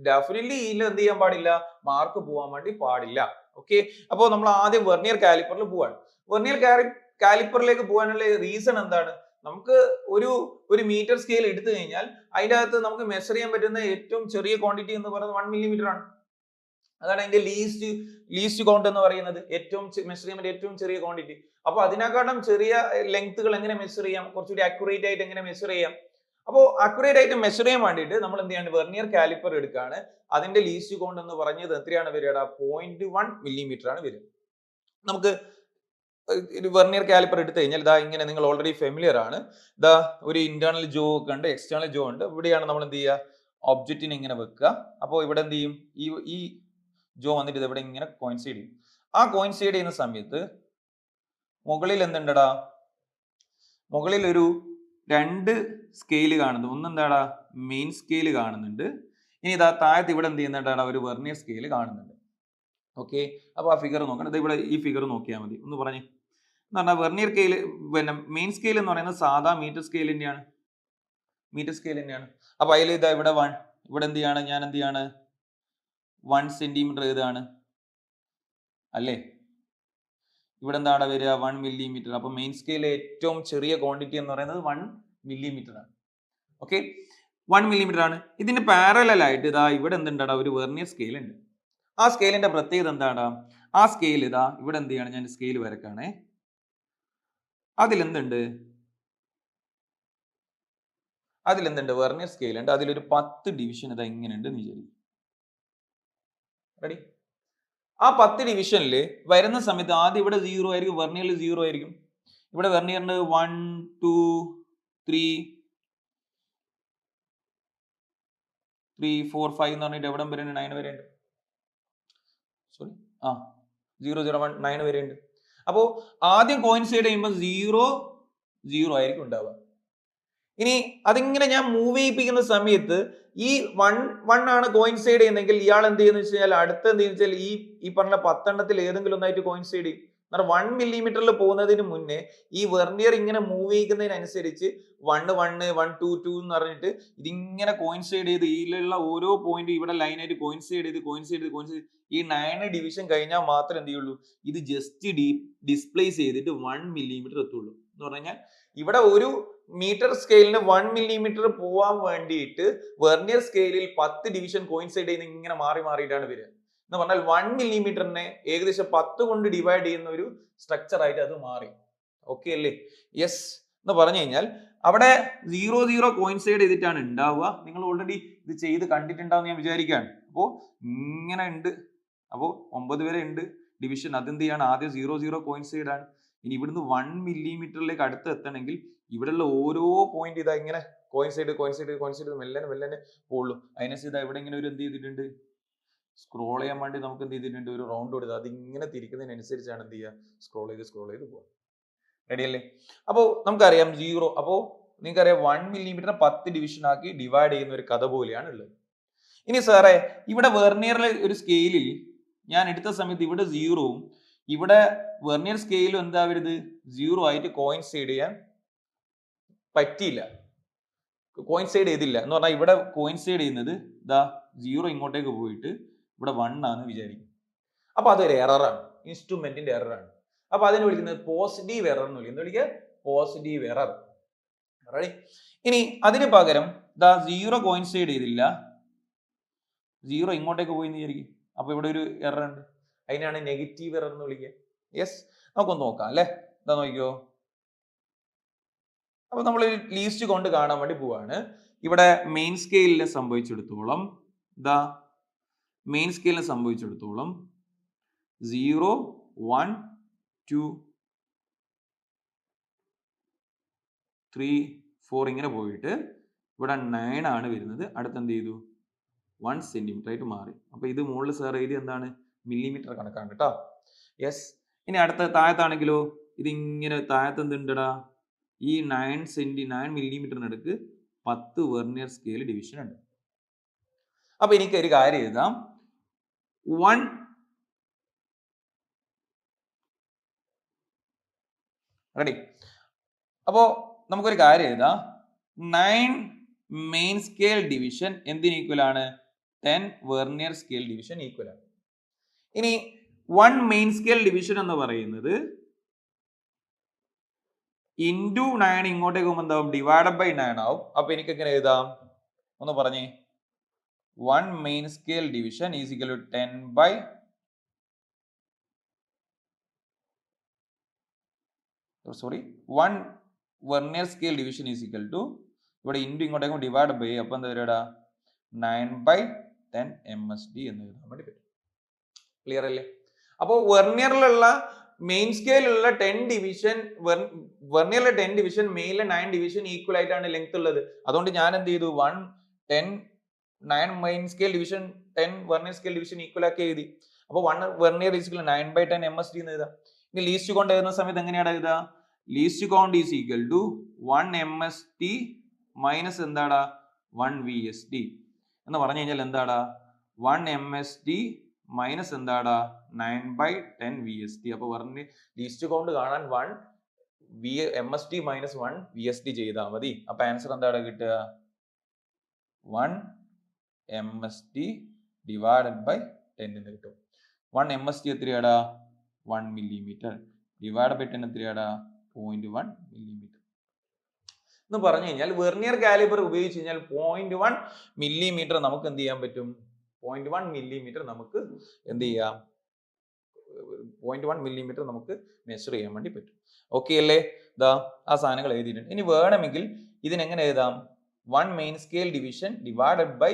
ഡെഫിനറ്റ്ലി ഇതിൽ എന്ത് ചെയ്യാൻ പാടില്ല? മാർക്ക് പോകാൻ വേണ്ടി പാടില്ല. ഓക്കെ. അപ്പോൾ നമ്മൾ ആദ്യം വെർനിയർ കാലിപ്പറിൽ പോവാണ്. വെർനിയർ കാലിപ്പറിലേക്ക് പോകാനുള്ള റീസൺ എന്താണ്? നമുക്ക് ഒരു മീറ്റർ സ്കെയിൽ എടുത്തു കഴിഞ്ഞാൽ അതിൻ്റെ അകത്ത് നമുക്ക് മെഷർ ചെയ്യാൻ പറ്റുന്ന ഏറ്റവും ചെറിയ ക്വാണ്ടിറ്റി എന്ന് പറയുന്നത് 1 മില്ലിമീറ്റർ ആണ്. അതാണ് അതിന്റെ ലീസ്റ്റ് കൗണ്ട് എന്ന് പറയുന്നത്. ഏറ്റവും മെഷർ ചെയ്യാൻ പറ്റിയ ഏറ്റവും ചെറിയ ക്വാണ്ടിറ്റി. അപ്പോൾ അതിനെക്കാളും ചെറിയ ലെങ്ത്തുകൾ എങ്ങനെ മെഷർ ചെയ്യാം? കുറച്ചുകൂടി അക്യുറേറ്റ് ആയിട്ട് എങ്ങനെ മെഷർ ചെയ്യാം? അപ്പോൾ അക്യുറേറ്റ് ആയിട്ട് മെഷർ ചെയ്യാൻ വേണ്ടിയിട്ട് നമ്മൾ എന്ത് ചെയ്യാണ്? വെർനിയർ കാലിപ്പർ എടുക്കുകയാണ്. അതിന്റെ ലീസ്റ്റ് കൗണ്ട് എന്ന് പറഞ്ഞത് എത്രയാണ് വരിക? 0.1 മില്ലിമീറ്റർ ആണ് വരിക. നമുക്ക് വെർനിയർ കാലിപ്പർ എടുത്തു കഴിഞ്ഞാൽ ഇതാ ഇങ്ങനെ, നിങ്ങൾ ഓൾറെഡി ഫെമിലിയർ ആണ്. ഇതാ ഒരു ഇന്റേണൽ ജോ ഒക്കെ ഉണ്ട്, എക്സ്റ്റേണൽ ജോ ഉണ്ട്. ഇവിടെയാണ് നമ്മൾ എന്ത് ചെയ്യുക? ഒബ്ജക്റ്റിനെ ഇങ്ങനെ വെക്കുക. അപ്പോൾ ഇവിടെ എന്ത് ചെയ്യും? ഈ ജോ വന്നിട്ട് ഇവിടെ ഇങ്ങനെ കോയിൻസൈഡ് ചെയ്യും. ആ കോയിൻസൈഡ് ചെയ്യുന്ന സമയത്ത് മുകളിൽ എന്തുണ്ടടാ? മുകളിൽ ഒരു 2 സ്കെയില് കാണുന്നു. ഒന്നെന്താടാ? മെയിൻ സ്കെയില് കാണുന്നുണ്ട്. ഇനി ഇതാ താഴത്ത് ഇവിടെ എന്ത് ചെയ്യുന്നുണ്ടാടാ? ഒരു വെർനിയർ സ്കെയില് കാണുന്നുണ്ട്. ഓക്കെ. അപ്പോൾ ആ ഫിഗർ നോക്കണം. ഇത് ഇവിടെ ഈ ഫിഗർ നോക്കിയാൽ മതി. ഒന്ന് പറഞ്ഞേ. എന്ന് പറഞ്ഞാൽ വെർനിയർ സ്കെയില്, പിന്നെ മെയിൻ സ്കെയിൽ എന്ന് പറയുന്നത് സാധാ മീറ്റർ സ്കെയിൽ തന്നെയാണ്. അപ്പൊ അതിൽ ഇതാ ഇവിടെ എന്ത് ചെയ്യാണ്? ഞാൻ എന്ത് ചെയ്യാണ്? 1 സെന്റിമീറ്റർ ഏതാണ് അല്ലേ? ഇവിടെ എന്താണ് വരിക? 1 മില്ലിമീറ്റർ. അപ്പൊ മെയിൻ സ്കെയിലെ ഏറ്റവും ചെറിയ ക്വാണ്ടിറ്റി എന്ന് പറയുന്നത് 1 മില്ലിമീറ്റർ ആണ്. ഓക്കെ, 1 മില്ലിമീറ്റർ ആണ്. ഇതിന്റെ പാരലൽ ആയിട്ട് ഇതാ ഇവിടെ എന്തുണ്ടാ? ഒരു വെർനിയർ സ്കെയിൽ ഉണ്ട്. ആ സ്കെയിലിന്റെ പ്രത്യേകത എന്താണ്? ആ സ്കെയിൽ ഇതാ ഇവിടെ എന്ത് ചെയ്യാണ്? ഞാൻ സ്കെയിൽ വരക്കാണേ. അതിലെന്തുണ്ട്? വെർനിയർ സ്കെയിൽ ഉണ്ട്. അതിലൊരു 10 ഡിവിഷൻ ഇതാ ഇങ്ങനെ ഉണ്ട് എന്ന് വിചാരിക്കും. റെഡി? ആ 10 ഡിവിഷനിൽ വരുന്ന സമയത്ത് ആദ്യം ഇവിടെ 0 ആയിരിക്കും, വെർനിയറിൽ 0 ആയിരിക്കും. ഇവിടെ വെർനിയറിന് 1 2 3 3 4 5 എന്ന് പറഞ്ഞിട്ട് എവിടം വരെ 9 വരെ ഉണ്ട്. സോറി, 0 0 1 9 വരെ ഉണ്ട്. അപ്പോ ആദ്യം കോയിൻസൈഡ് ചെയ്യുമ്പോൾ 0 0 ആയിരിക്കും ഉണ്ടാവുക. ഇനി അതിങ്ങനെ ഞാൻ മൂവ് ചെയ്യിപ്പിക്കുന്ന സമയത്ത് ഈ 1 ആണ് കോയിൻസൈഡ് ചെയ്യുന്നെങ്കിൽ ഇയാൾ എന്ത് ചെയ്യുന്ന വെച്ച് കഴിഞ്ഞാൽ അടുത്ത എന്ത് വെച്ചാൽ ഈ പറഞ്ഞ 10 എണ്ണത്തിൽ ഏതെങ്കിലും ഒന്നായിട്ട് കോയിൻസൈഡ് ചെയ്യും. കാരണം 1 മില്ലിമീറ്ററിൽ പോകുന്നതിന് മുന്നേ ഈ വെർനിയർ ഇങ്ങനെ മൂവ് ചെയ്യിക്കുന്നതിനനുസരിച്ച് 1 1 1 2 2 എന്ന് പറഞ്ഞിട്ട് ഇതിങ്ങനെ കോയിൻസൈഡ് ചെയ്ത് ഇതിലുള്ള ഓരോ പോയിന്റ് ഇവിടെ ലൈനായിട്ട് കോയിൻസൈഡ് ചെയ്ത് ഈ 9 ഡിവിഷൻ കഴിഞ്ഞാൽ മാത്രമേ എന്ത് ചെയ്യുള്ളൂ, ഇത് ജസ്റ്റ് ഡിസ്പ്ലേസ് ചെയ്തിട്ട് 1 മില്ലിമീറ്റർ എത്തുള്ളൂ. എന്ന് പറഞ്ഞു കഴിഞ്ഞാൽ ഇവിടെ ഒരു മീറ്റർ സ്കെയിലിന് 1 മില്ലിമീറ്റർ പോവാൻ വേണ്ടിയിട്ട് വെർനിയർ സ്കെയിലിൽ 10 ഡിവിഷൻ കോയിൻസൈഡ് ചെയ്യുന്ന ഇങ്ങനെ മാറി മാറിയിട്ടാണ് വരിക. എന്ന് പറഞ്ഞാൽ 1 മില്ലിമീറ്ററിനെ ഏകദേശം 10 കൊണ്ട് ഡിവൈഡ് ചെയ്യുന്ന ഒരു സ്ട്രക്ചർ ആയിട്ട് അത് മാറി. ഓക്കെ അല്ലേ? യെസ്. എന്ന് പറഞ്ഞു കഴിഞ്ഞാൽ അവിടെ 0 0 കോയിൻസൈഡ് ചെയ്തിട്ടാണ് ഉണ്ടാവുക. നിങ്ങൾ ഓൾറെഡി ഇത് ചെയ്ത് കണ്ടിട്ടുണ്ടാവും ഞാൻ വിചാരിക്കുകയാണ്. അപ്പോൾ ഇങ്ങനെ ഉണ്ട്. അപ്പോൾ 9 വരെ ഉണ്ട് ഡിവിഷൻ. അതെന്ത് ചെയ്യാണ്? ആദ്യം 0 0 കോയിൻസൈഡ് ആണ്. ഇനി ഇവിടുന്ന് 1 മില്ലിമീറ്ററിലേക്ക് അടുത്ത് എത്തണമെങ്കിൽ ഇവിടെയുള്ള ഓരോ പോയിന്റ് ഇതാ ഇങ്ങനെ കോയിൻസൈഡ് മെല്ലനെ പോകുള്ളൂ. അതിനനുസരിച്ച് ഇവിടെ ഇങ്ങനെ ഒരു എന്ത് ചെയ്തിട്ടുണ്ട്, സ്ക്രോൾ ചെയ്യാൻ വേണ്ടി നമുക്ക് എന്ത് ചെയ്തിട്ടുണ്ട്, ഒരു റൗണ്ട് കൊടുത്ത് അതിങ്ങനെ തിരിക്കുന്നതിനനുസരിച്ചാണ് എന്ത് ചെയ്യുക, സ്ക്രോൾ ചെയ്ത് പോകുക. റെഡി അല്ലേ? അപ്പോൾ നമുക്കറിയാം 0. അപ്പോൾ നിങ്ങൾക്കറിയാം 1 മില്ലിമീറ്റർ 10 ഡിവിഷൻ ആക്കി ഡിവൈഡ് ചെയ്യുന്ന ഒരു കഥ പോലെയാണ് ഉള്ളത്. ഇനി സാറേ ഇവിടെ വെർനിയറിലെ ഒരു സ്കെയിലിൽ ഞാൻ എടുത്ത സമയത്ത് ഇവിടെ 0ഉം ഇവിടെ വെർനിയർ സ്കെയിലും എന്താവരുത്, 0 ആയിട്ട് കോയിൻസൈഡ് ചെയ്യാൻ പറ്റിയില്ല, കോയിൻസൈഡ് ചെയ്തില്ല. എന്ന് പറഞ്ഞാൽ ഇവിടെ കോയിൻസൈഡ് ചെയ്യുന്നത് 0 ഇങ്ങോട്ടേക്ക് പോയിട്ട് ഇവിടെ 1 ആണെന്ന് വിചാരിക്കും. അപ്പൊ അതൊരു എററാണ്, ഇൻസ്ട്രുമെന്റിന്റെ എററാണ്. അപ്പൊ അതിനെ വിളിക്കുന്നത് പോസിറ്റീവ് എറർ എന്ന് വിളിക്കുന്നത്. വിളിക്കുക പോസിറ്റീവ് എറർ. റെഡി? ഇനി അതിന് പകരം 0 കോയിൻസൈഡ് ചെയ്തില്ല, 0 ഇങ്ങോട്ടേക്ക് പോയി എന്ന് വിചാരിക്കും. അപ്പൊ ഇവിടെ ഒരു എറർ ഉണ്ട്, അതിനാണ് നെഗറ്റീവ് എറർ എന്ന് വിളിക്കുക. യെസ്, നമുക്കൊന്ന് നോക്കാം അല്ലെ. എന്താ നോക്കിയോ. അപ്പൊ നമ്മൾ ലീസ്റ്റ് കൊണ്ട് കാണാൻ വേണ്ടി പോവാണ്. ഇവിടെ മെയിൻ സ്കെയിലിനെ സംഭവിച്ചിടത്തോളം 0 1 2 3 4 ഇങ്ങനെ പോയിട്ട് ഇവിടെ 9 ആണ് വരുന്നത്. അടുത്ത് എന്ത് ചെയ്തു, 1 സെന്റിമീറ്റർ ആയിട്ട് മാറി. അപ്പൊ ഇത് മുകളിൽ സാർ എഴുതി എന്താണ്, മില്ലിമീറ്റർ കണക്കാണ് കേട്ടോ. യെസ്. ഇനി അടുത്ത താഴത്താണെങ്കിലോ, ഇതിങ്ങനെ താഴത്ത് എന്തുണ്ടടാ, ഈ 9 മില്ലിമീറ്ററിനടുക്ക് 10 വെർനിയർ സ്കെയിൽ ഡിവിഷൻ ഉണ്ട്. അപ്പൊ എനിക്ക് ഒരു കാര്യം എഴുതാം, 1 റെഡി. അപ്പോ നമുക്കൊരു കാര്യം എഴുതാം, 9 മെയിൻ സ്കെയിൽ ഡിവിഷൻ എന്തിന് ഈക്വൽ ആണ്, 10 വെർനിയർ സ്കെയിൽ ഡിവിഷൻ ഈക്വൽ ആണ്. ഇനി 1 മെയിൻ സ്കെയിൽ ഡിവിഷൻ എന്ന് പറയുന്നത് ഇൻറ്റു 9 ഇങ്ങോട്ടേക്ക് പോകുമ്പോൾ എന്താവും, ഡിവൈഡഡ് ബൈ 9 ആവും. അപ്പൊ എനിക്ക് എങ്ങനെ എഴുതാം, ഒന്ന് പറഞ്ഞേ. 1 main scale division is equal to 10 by sorry 1 vernier scale division is equal to, ഇവിടെ ഇൻറ്റു ഇങ്ങോട്ടേക്കും ഡിവൈഡ് ബൈ, അപ്പൊ എന്താ വരിക, 9 ബൈ 10 MSD എന്ന് എഴുതാൻ വേണ്ടി പറ്റും. ക്ലിയർ അല്ലേ? അപ്പോൾ വെർനിയറിലുള്ള മെയിൻ സ്കെയിലുള്ള 10 ഡിവിഷൻ, വെർനിയറിലെ 10 ഡിവിഷൻ, മെയിനിലെ 9 ഡിവിഷൻ ഈക്വൽ ആയിട്ടാണ് ലെങ്ത് ഉള്ളത്. അതുകൊണ്ട് ഞാൻ എന്ത് ചെയ്തു, 9 main scale division 10 vernier scale division equal ആക്കി എഴുതി. അപ്പോൾ 1 vernier is equal 9 by 10 MSD എന്ന് എഴുതാം. ഇനി ലീസ്റ്റ് കൗണ്ട് എഴുതുന്ന സമയത്ത് എങ്ങനെയാണ് എഴുതുക, least count is equal to 1 MSD minus എന്താടാ 1 VSD എന്ന് പറഞ്ഞു കഴിഞ്ഞാൽ എന്താടാ, 1 MSD മൈനസ് എന്താടാ 9 ബൈ 10 VSD. അപ്പൊ പറഞ്ഞ് ലീസ്റ്റ് കൗണ്ട് കാണാൻ 1 MSD മൈനസ് 1 VSD ചെയ്താൽ മതി. അപ്പൊ ആൻസർ എന്താണ് കിട്ടുക, 1 MSD ഡിവൈഡഡ് ബൈ 10 എന്ന് കിട്ടും. 1 MSD എത്രയാടാ, 1 മില്ലിമീറ്റർ, ഡിവൈഡ് ബൈ 10 എത്രയാടാ, 0.1 മില്ലിമീറ്റർ എന്ന് പറഞ്ഞു കഴിഞ്ഞാൽ വെർനിയർ കാലിബർ ഉപയോഗിച്ച് കഴിഞ്ഞാൽ 0.1 മില്ലിമീറ്റർ നമുക്ക് എന്ത് ചെയ്യാൻ പറ്റും, 0.1 മില്ലിമീറ്റർ നമുക്ക് എന്ത് ചെയ്യാം, 0.1 മില്ലിമീറ്റർ നമുക്ക് മെഷർ ചെയ്യാൻ വേണ്ടി പറ്റും. ഓക്കെ അല്ലേ? ആ സാധനങ്ങൾ എഴുതിയിട്ടുണ്ട്. ഇനി വേണമെങ്കിൽ ഇതിനെങ്ങനെ എഴുതാം, 1 main scale division divided by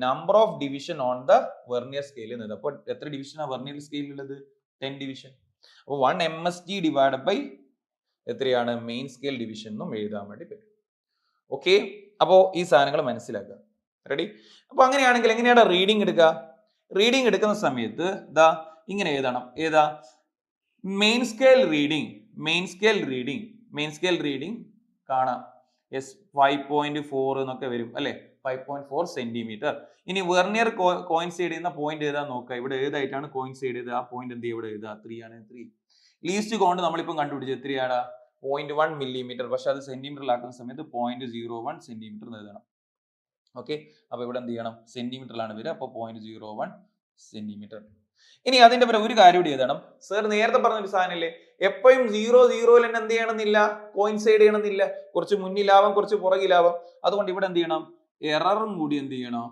number of division on the vernier scale എന്നത്. അപ്പോൾ എത്ര ഡിവിഷനാണ് വെർനിയർ സ്കെയിലുള്ളത്? 10 ഡിവിഷൻ. അപ്പോൾ 1 MSD ഡിവൈഡഡ് ബൈ എത്രയാണ്? മെയിൻ സ്കെയിൽ ഡിവിഷൻ എന്നും എഴുതാൻ വേണ്ടി പറ്റും. ഓക്കെ, അപ്പോൾ ഈ സാധനങ്ങൾ മനസ്സിലാക്കുക. റെഡി? അപ്പോൾ അങ്ങനെയാണെങ്കിൽ എങ്ങനെയാണ് റീഡിംഗ് എടുക്കുക? റീഡിംഗ് എടുക്കുന്ന സമയത്ത് ദാ ഇങ്ങനെ എഴുതണം. ഏതാ? മെയിൻ സ്കെയിൽ റീഡിംഗ് കാണാം. യെസ്, 5.4 എന്നൊക്കെ വരും അല്ലെ? 5.4 സെന്റിമീറ്റർ. ഇനി വെർനിയർ കോയിൻസൈഡ് ചെയ്യുന്ന പോയിന്റ് ഏതാ നോക്കുക. ഇവിടെ ഏതായിട്ടാണ് കോയിൻസൈഡ് ചെയ്ത് ആ പോയിന്റ് എന്ത് ഇവിടെ എഴുതുക? 3 ആണ്. 3 ലീസ്റ്റ് കൗണ്ട് നമ്മളിപ്പം കണ്ടുപിടിച്ചത് എത്രയാണ്? 0.1 മില്ലിമീറ്റർ. പക്ഷെ അത് സെന്റിമീറ്ററിലാക്കുന്ന സമയത്ത് 0.01 സെന്റിമീറ്റർ എഴുതണം. ഓക്കെ, അപ്പൊ ഇവിടെ എന്ത് ചെയ്യണം? സെന്റിമീറ്ററിലാണ് വരിക. അപ്പൊ 0.01 സെന്റിമീറ്റർ. ഇനി അതിന്റെ പരം ഒരു കാര്യം കൂടി എഴുതണം. സർ നേരത്തെ പറഞ്ഞൊരു സാധനമില്ലേ, എപ്പോഴും 0 തന്നെ എന്ത് ചെയ്യണമെന്നില്ല, കോയിൻസൈഡ് ചെയ്യണമെന്നില്ല. കുറച്ച് മുന്നിലാവാം, കുറച്ച് പുറകിലാവാം. അതുകൊണ്ട് ഇവിടെ എന്ത് ചെയ്യണം? എററും കൂടി എന്ത് ചെയ്യണം?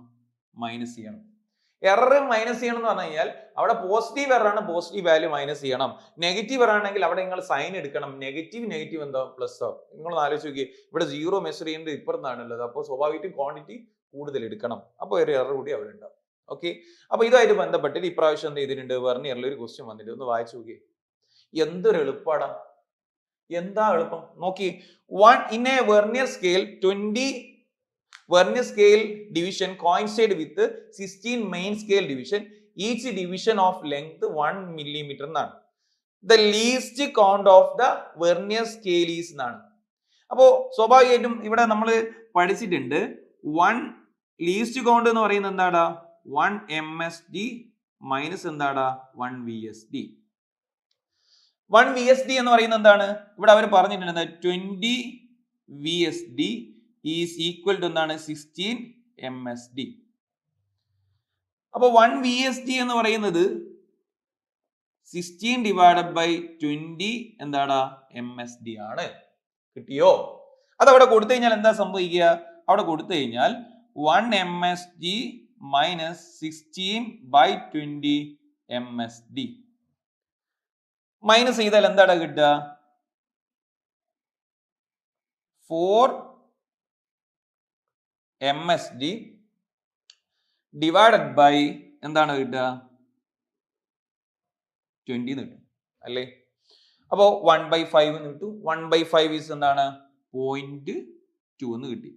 മൈനസ് ചെയ്യണം. എറർ മൈനസ് ചെയ്യണം എന്ന് പറഞ്ഞു കഴിഞ്ഞാൽ അവിടെ പോസിറ്റീവ് എറർ ആണ്, പോസിറ്റീവ് വാല്യൂ മൈനസ് ചെയ്യണം. നെഗറ്റീവ് എറർ ആണെങ്കിൽ അവിടെ നിങ്ങൾ സൈൻ എടുക്കണം. നെഗറ്റീവ് എന്താ? പ്ലസ് ആവും. നിങ്ങൾ ആലോചിച്ച് നോക്കി, ഇവിടെ 0 മെഷർ ചെയ്യുന്നത് ഇപ്പുറത്താണുള്ളത്. അപ്പോൾ സ്വാഭാവികമായിട്ടും ക്വാണ്ടിറ്റി കൂടുതൽ എടുക്കണം. അപ്പോൾ ഒരു എറർ കൂടി അവിടെ ഉണ്ടാവും. ഓക്കെ, അപ്പൊ ഇതായിട്ട് ബന്ധപ്പെട്ടിട്ട് ഇപ്രാവശ്യം എന്ത് ചെയ്തിട്ടുണ്ട്? വെർനിയറിൽ ഒരു ക്വസ്റ്റ്യൻ വന്നിട്ട് ഒന്ന് വായിച്ചു നോക്കി. എന്തൊരു എളുപ്പാടാ! എന്താ എളുപ്പം നോക്കി. 1 in a vernier scale 20 vernier scale division coincide with 16 main scale division, each division of length 1 millimeter എന്നാണ്. The least count of the vernier scale is എന്നാണ്. അപ്പോ സ്വാഭാവികമായിട്ടും ഇവിടെ നമ്മൾ പഠിച്ചിട്ടുണ്ട് 1 least count എന്ന് പറയുന്നത് എന്താടാ? 1 MSD മൈനസ് എന്താടാ? 1 VSD. 1 VSD എന്ന് പറയുന്നത് എന്താണ്? ഇവിടെ അവർ പറഞ്ഞിട്ടുണ്ട് 20 VSD ഈസ് ഈക്വൽ ടു എന്താണ്? 16 MSD. അപ്പൊ 1 VSD എന്ന് പറയുന്നത് 16 ഡിവൈഡഡ് ബൈ 20 എന്താടാ? MSD ആണ്. കിട്ടിയോ? അതവിടെ കൊടുത്തു കഴിഞ്ഞാൽ എന്താ സംഭവിക്കുക? അവിടെ കൊടുത്തു കഴിഞ്ഞാൽ 1 MSD minus 16 by 20 MSD minus ചെയ്താൽ എന്താണ് കിട്ടുക? 4 MSD ഡിവൈഡഡ് ബൈ എന്താണ് കിട്ടുക? 20 എന്ന് കിട്ടും അല്ലേ? അപ്പോ 1/5 എന്ന് കിട്ടും. 1/5 ഈസ് എന്താണ്? 0.2 എന്ന് കിട്ടി.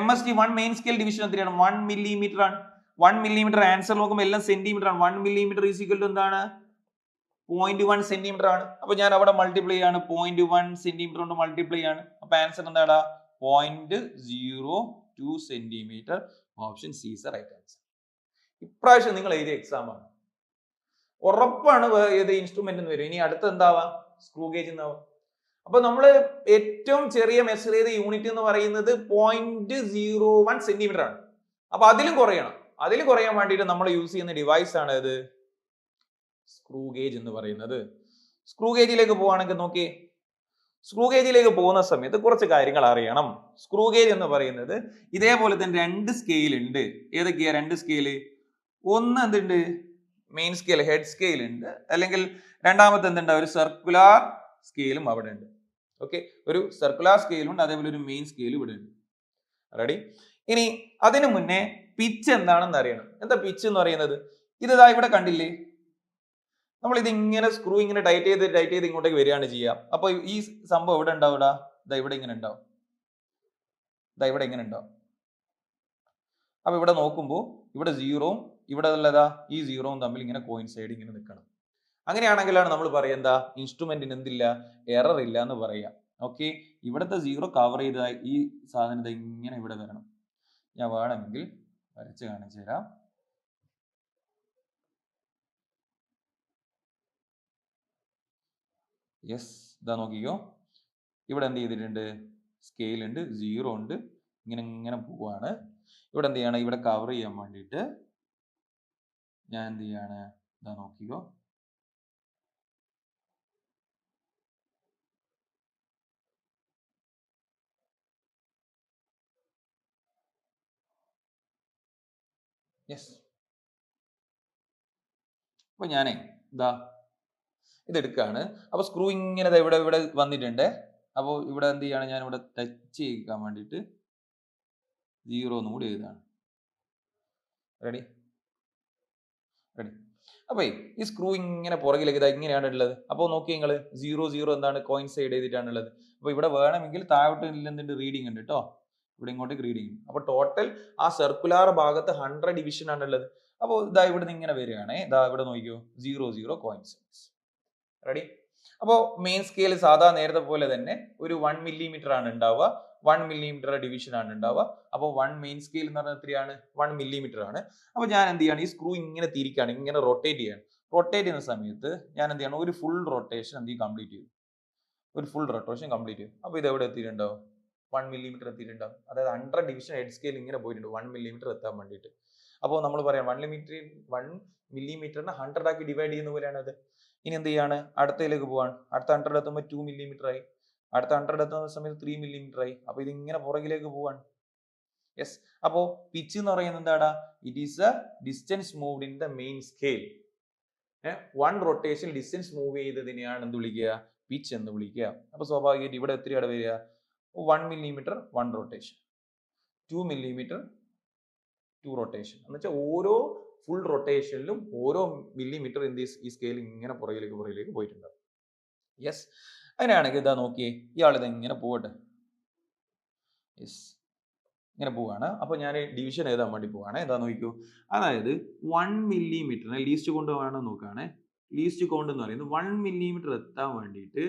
MSD 1 മെയിൻ സ്കെയിൽ ഡിവിഷൻ എത്രയാണ്? 1 മില്ലിമീറ്റർ ആണ്. 1 മില്ലിമീറ്റർ ആൻസർ നോക്കുമ്പോൾ എല്ലാം സെന്റിമീറ്റർ ആണ്. 1 മില്ലിമീറ്റർ ഈസ് ഈക്വൽ ടു എന്താണ്? 0.1 സെന്റിമീറ്റർ ആണ്. അപ്പൊ ഞാൻ അവിടെ മൾട്ടിപ്ലൈ ആണ്. 0.1 സെന്റിമീറ്റർ കൊണ്ട് മൾട്ടിപ്ലൈ ആണ്. അപ്പൊ ആൻസർ എന്താടാ? 0.02 centimetre. Option C is right answer. ഇപ്രാവശ്യം നിങ്ങൾ എഴുതിയ എക്സാം ആണ്. ഉറപ്പാണ് ഏത് ഇൻസ്ട്രുമെന്റ് എന്ന് വരും. ഇനി അടുത്ത എന്താവാം? Screw gauge എന്നാവാം. അപ്പൊ നമ്മൾ ഏറ്റവും ചെറിയ മെഷർ ചെയ്ത യൂണിറ്റ് എന്ന് പറയുന്നത് 0.01 സെന്റിമീറ്റർ ആണ്. അപ്പൊ അതിലും കുറയണം. അതിൽ കുറയാൻ വേണ്ടിയിട്ട് നമ്മൾ യൂസ് ചെയ്യുന്ന ഡിവൈസ് ആണ് ഇത് സ്ക്രൂ ഗേജ് എന്ന് പറയുന്നത്. സ്ക്രൂ ഗേജിലേക്ക് പോവാണെങ്കിൽ നോക്കി, സ്ക്രൂ ഗേജിലേക്ക് പോകുന്ന സമയത്ത് കുറച്ച് കാര്യങ്ങൾ അറിയണം. സ്ക്രൂ ഗേജ് എന്ന് പറയുന്നത് ഇതേപോലെ തന്നെ 2 സ്കെയിൽ ഉണ്ട്. ഏതൊക്കെയാ 2 സ്കെയില്? ഒന്ന് എന്തുണ്ട്? മെയിൻ സ്കെയിൽ, ഹെഡ് സ്കെയിൽ ഉണ്ട്. അല്ലെങ്കിൽ രണ്ടാമത്തെ എന്തുണ്ട്? ഒരു സർക്കുലാർ സ്കെയിലും അവിടെ ഉണ്ട്. ഓക്കെ, ഒരു സർക്കുലാർ സ്കെയിലും ഉണ്ട്, അതേപോലെ ഒരു മെയിൻ സ്കെയിലും ഇവിടെ ഉണ്ട്. റെഡി? ഇനി അതിനു മുന്നേ പിച്ച് എന്താണെന്ന് അറിയണം. എന്താ പിച്ച് എന്ന് പറയുന്നത്? ഇതാ ഇവിടെ കണ്ടില്ലേ? നമ്മൾ ഇത് ഇങ്ങനെ സ്ക്രൂ ഇങ്ങനെ ടൈറ്റ് ചെയ്ത് ഇങ്ങോട്ടേക്ക് വരികയാണ് ചെയ്യുക. അപ്പൊ ഈ സംഭവം എവിടെ ഉണ്ടാവും? ഇതാ ഇവിടെ ഇങ്ങനെ ഉണ്ടാവും. ഇതാ ഇവിടെ ഇങ്ങനെ ഉണ്ടാവും. അപ്പൊ ഇവിടെ നോക്കുമ്പോൾ ഇവിടെ 0ഉം ഇവിടെ ഉള്ളതാ ഈ 0ഉം തമ്മിൽ ഇങ്ങനെ കോയിൻസൈഡ് ഇങ്ങനെ നിൽക്കണം. അങ്ങനെയാണെങ്കിലാണ് നമ്മൾ പറയുക എന്താ? ഇൻസ്ട്രുമെന്റിന് എന്തില്ല? എറർ ഇല്ല എന്ന് പറയാം. ഓക്കെ, ഇവിടുത്തെ 0 കവർ ചെയ്ത ഈ സാധനത ഇങ്ങനെ ഇവിടെ വരണം. ഞാൻ വേണമെങ്കിൽ വരച്ച് കാണിച്ചു തരാം. യെസ്, ഇതാ നോക്കിക്കോ. ഇവിടെ എന്ത് ചെയ്തിട്ടുണ്ട്? സ്കെയിൽ ഉണ്ട്, 0 ഉണ്ട്, ഇങ്ങനെ പോവാണ്. ഇവിടെ എന്ത് ചെയ്യാണ്? ഇവിടെ കവർ ചെയ്യാൻ വേണ്ടിയിട്ട് ഞാൻ എന്ത് ചെയ്യാണ്? ഇതാ നോക്കിക്കോ. യെസ്, അപ്പൊ ഞാനേ ഇതാ ഇതെടുക്കാണ്. അപ്പൊ സ്ക്രൂ ഇങ്ങനെ ഇവിടെ വന്നിട്ടുണ്ട്. അപ്പോൾ ഇവിടെ എന്ത് ചെയ്യാണ്? ഞാൻ ഇവിടെ ടച്ച് ചെയ്യിക്കാൻ വേണ്ടിയിട്ട് 0 എന്ന് കൂടി എഴുതാണ്. Ready ready. അപ്പൊ ഈ സ്ക്രൂ ഇങ്ങനെ പുറകിലേക്ക് ഇതാ ഇങ്ങനെയാണ് ഉള്ളത്. അപ്പോൾ നോക്കി നിങ്ങൾ 0 എന്താണ് കോയിൻസൈഡ് ചെയ്തിട്ടാണ് ഉള്ളത്. അപ്പൊ ഇവിടെ വേണമെങ്കിൽ താഴോട്ട് എന്തുണ്ട് റീഡിംഗ് ഉണ്ട് കേട്ടോ, ഇവിടെ ഇങ്ങോട്ടേക്ക് റീഡിംഗ് ഉണ്ട്. അപ്പൊ ടോട്ടൽ ആ സർക്കുലാർ ഭാഗത്ത് 100 ഡിവിഷൻ ആണ് ഉള്ളത്. അപ്പോൾ ഇതാ ഇവിടെ നിന്ന് ഇങ്ങനെ വരികയാണേ, ഇതാ ഇവിടെ നോക്കിയോ 0 കോയിൻസൈഡ്സ്. റെഡി. അപ്പോൾ മെയിൻ സ്കെയിൽ സാധാ നേരത്തെ പോലെ തന്നെ ഒരു 1 മില്ലിമീറ്റർ ആണ് ഉണ്ടാവുക, 1 മില്ലിമീറ്റർ ഡിവിഷൻ ആണ് ഉണ്ടാവുക. അപ്പോൾ 1 മെയിൻ സ്കെയിൽ എന്ന് പറഞ്ഞാൽ എത്രയാണ്, 1 മില്ലിമീറ്റർ ആണ്. അപ്പോൾ ഞാൻ എന്ത് ചെയ്യാണ്, ഈ സ്ക്രൂ ഇങ്ങനെ തിരിക്കുകയാണ്, ഇങ്ങനെ റൊട്ടേറ്റ് ചെയ്യാണ്. റൊട്ടേറ്റ് ചെയ്യുന്ന സമയത്ത് ഞാൻ എന്ത് ചെയ്യണം, ഒരു ഫുൾ റൊട്ടേഷൻ എന്ത് ചെയ്യും, കംപ്ലീറ്റ് ചെയ്യും. ഒരു ഫുൾ റൊട്ടേഷൻ കംപ്ലീറ്റ് ചെയ്യും. അപ്പോൾ ഇത് എവിടെ എത്തിയിട്ടുണ്ടാവും, 1 മില്ലിമീറ്റർ എത്തിയിട്ടുണ്ടാവും. അതായത് 100 ഡിവിഷൻ ഹെഡ് സ്കെയിൽ ഇങ്ങനെ പോയിട്ടുണ്ട് 1 മില്ലിമീറ്റർ എത്താൻ വേണ്ടിയിട്ട്. അപ്പോൾ നമ്മൾ പറയാം 1 മില്ലിമീറ്ററിനെ 100 ആക്കി ഡിവൈഡ് ചെയ്യുന്ന പോലെയാണ് അത്. ഇനി എന്ത് ചെയ്യാണ്, അടുത്തതിലേക്ക് പോവാണ്. അടുത്ത 100 എത്തുമ്പോൾ 2 മില്ലിമീറ്റർ ആയി, അടുത്ത 100 എത്തുന്ന സമയത്ത് 3 മില്ലിമീറ്റർ ആയി. അപ്പൊ ഇത് ഇങ്ങനെ പുറകിലേക്ക് പോവാണ്. യെസ്. അപ്പോ പിച്ച് എന്ന് പറയുന്നത് എന്താടാ, it is a distance moved in the main scale. 1 rotation distance move ചെയ്തതിനെയാണ് എന്ത് വിളിക്കുക, പിച്ച് എന്ന് വിളിക്കുക. അപ്പൊ സ്വാഭാവികമായിട്ട് ഇവിടെ എത്രയാണ് വരിക, 1 മില്ലിമീറ്റർ 1 റൊട്ടേഷൻ, 2 മില്ലിമീറ്റർ 2 റൊട്ടേഷൻ എന്ന് വെച്ചാൽ ഓരോ ഫുൾ റൊട്ടേഷനിലും ഓരോ മില്ലിമീറ്റർ ഈ സ്കെയിൽ ഇങ്ങനെ പുറകിലേക്ക് പോയിട്ടുണ്ട്. യെസ്. അങ്ങനെയാണെങ്കിൽ ഇതാ നോക്കിയേ, ഇയാൾ ഇത് ഇങ്ങനെ പോകട്ടെ. യെസ്, ഇങ്ങനെ പോവാണ്. അപ്പോൾ ഞാൻ ഡിവിഷൻ എഴുതാൻ വേണ്ടി പോവാണ്. എന്താ നോക്കൂ, അതായത് 1 മില്ലിമീറ്ററിനെ ലീസ്റ്റ് കൊണ്ട് വേണം നോക്കുകയാണ്. ലീസ്റ്റ് കൗണ്ട് എന്ന് പറയുന്നത് 1 മില്ലിമീറ്റർ എത്താൻ വേണ്ടിയിട്ട്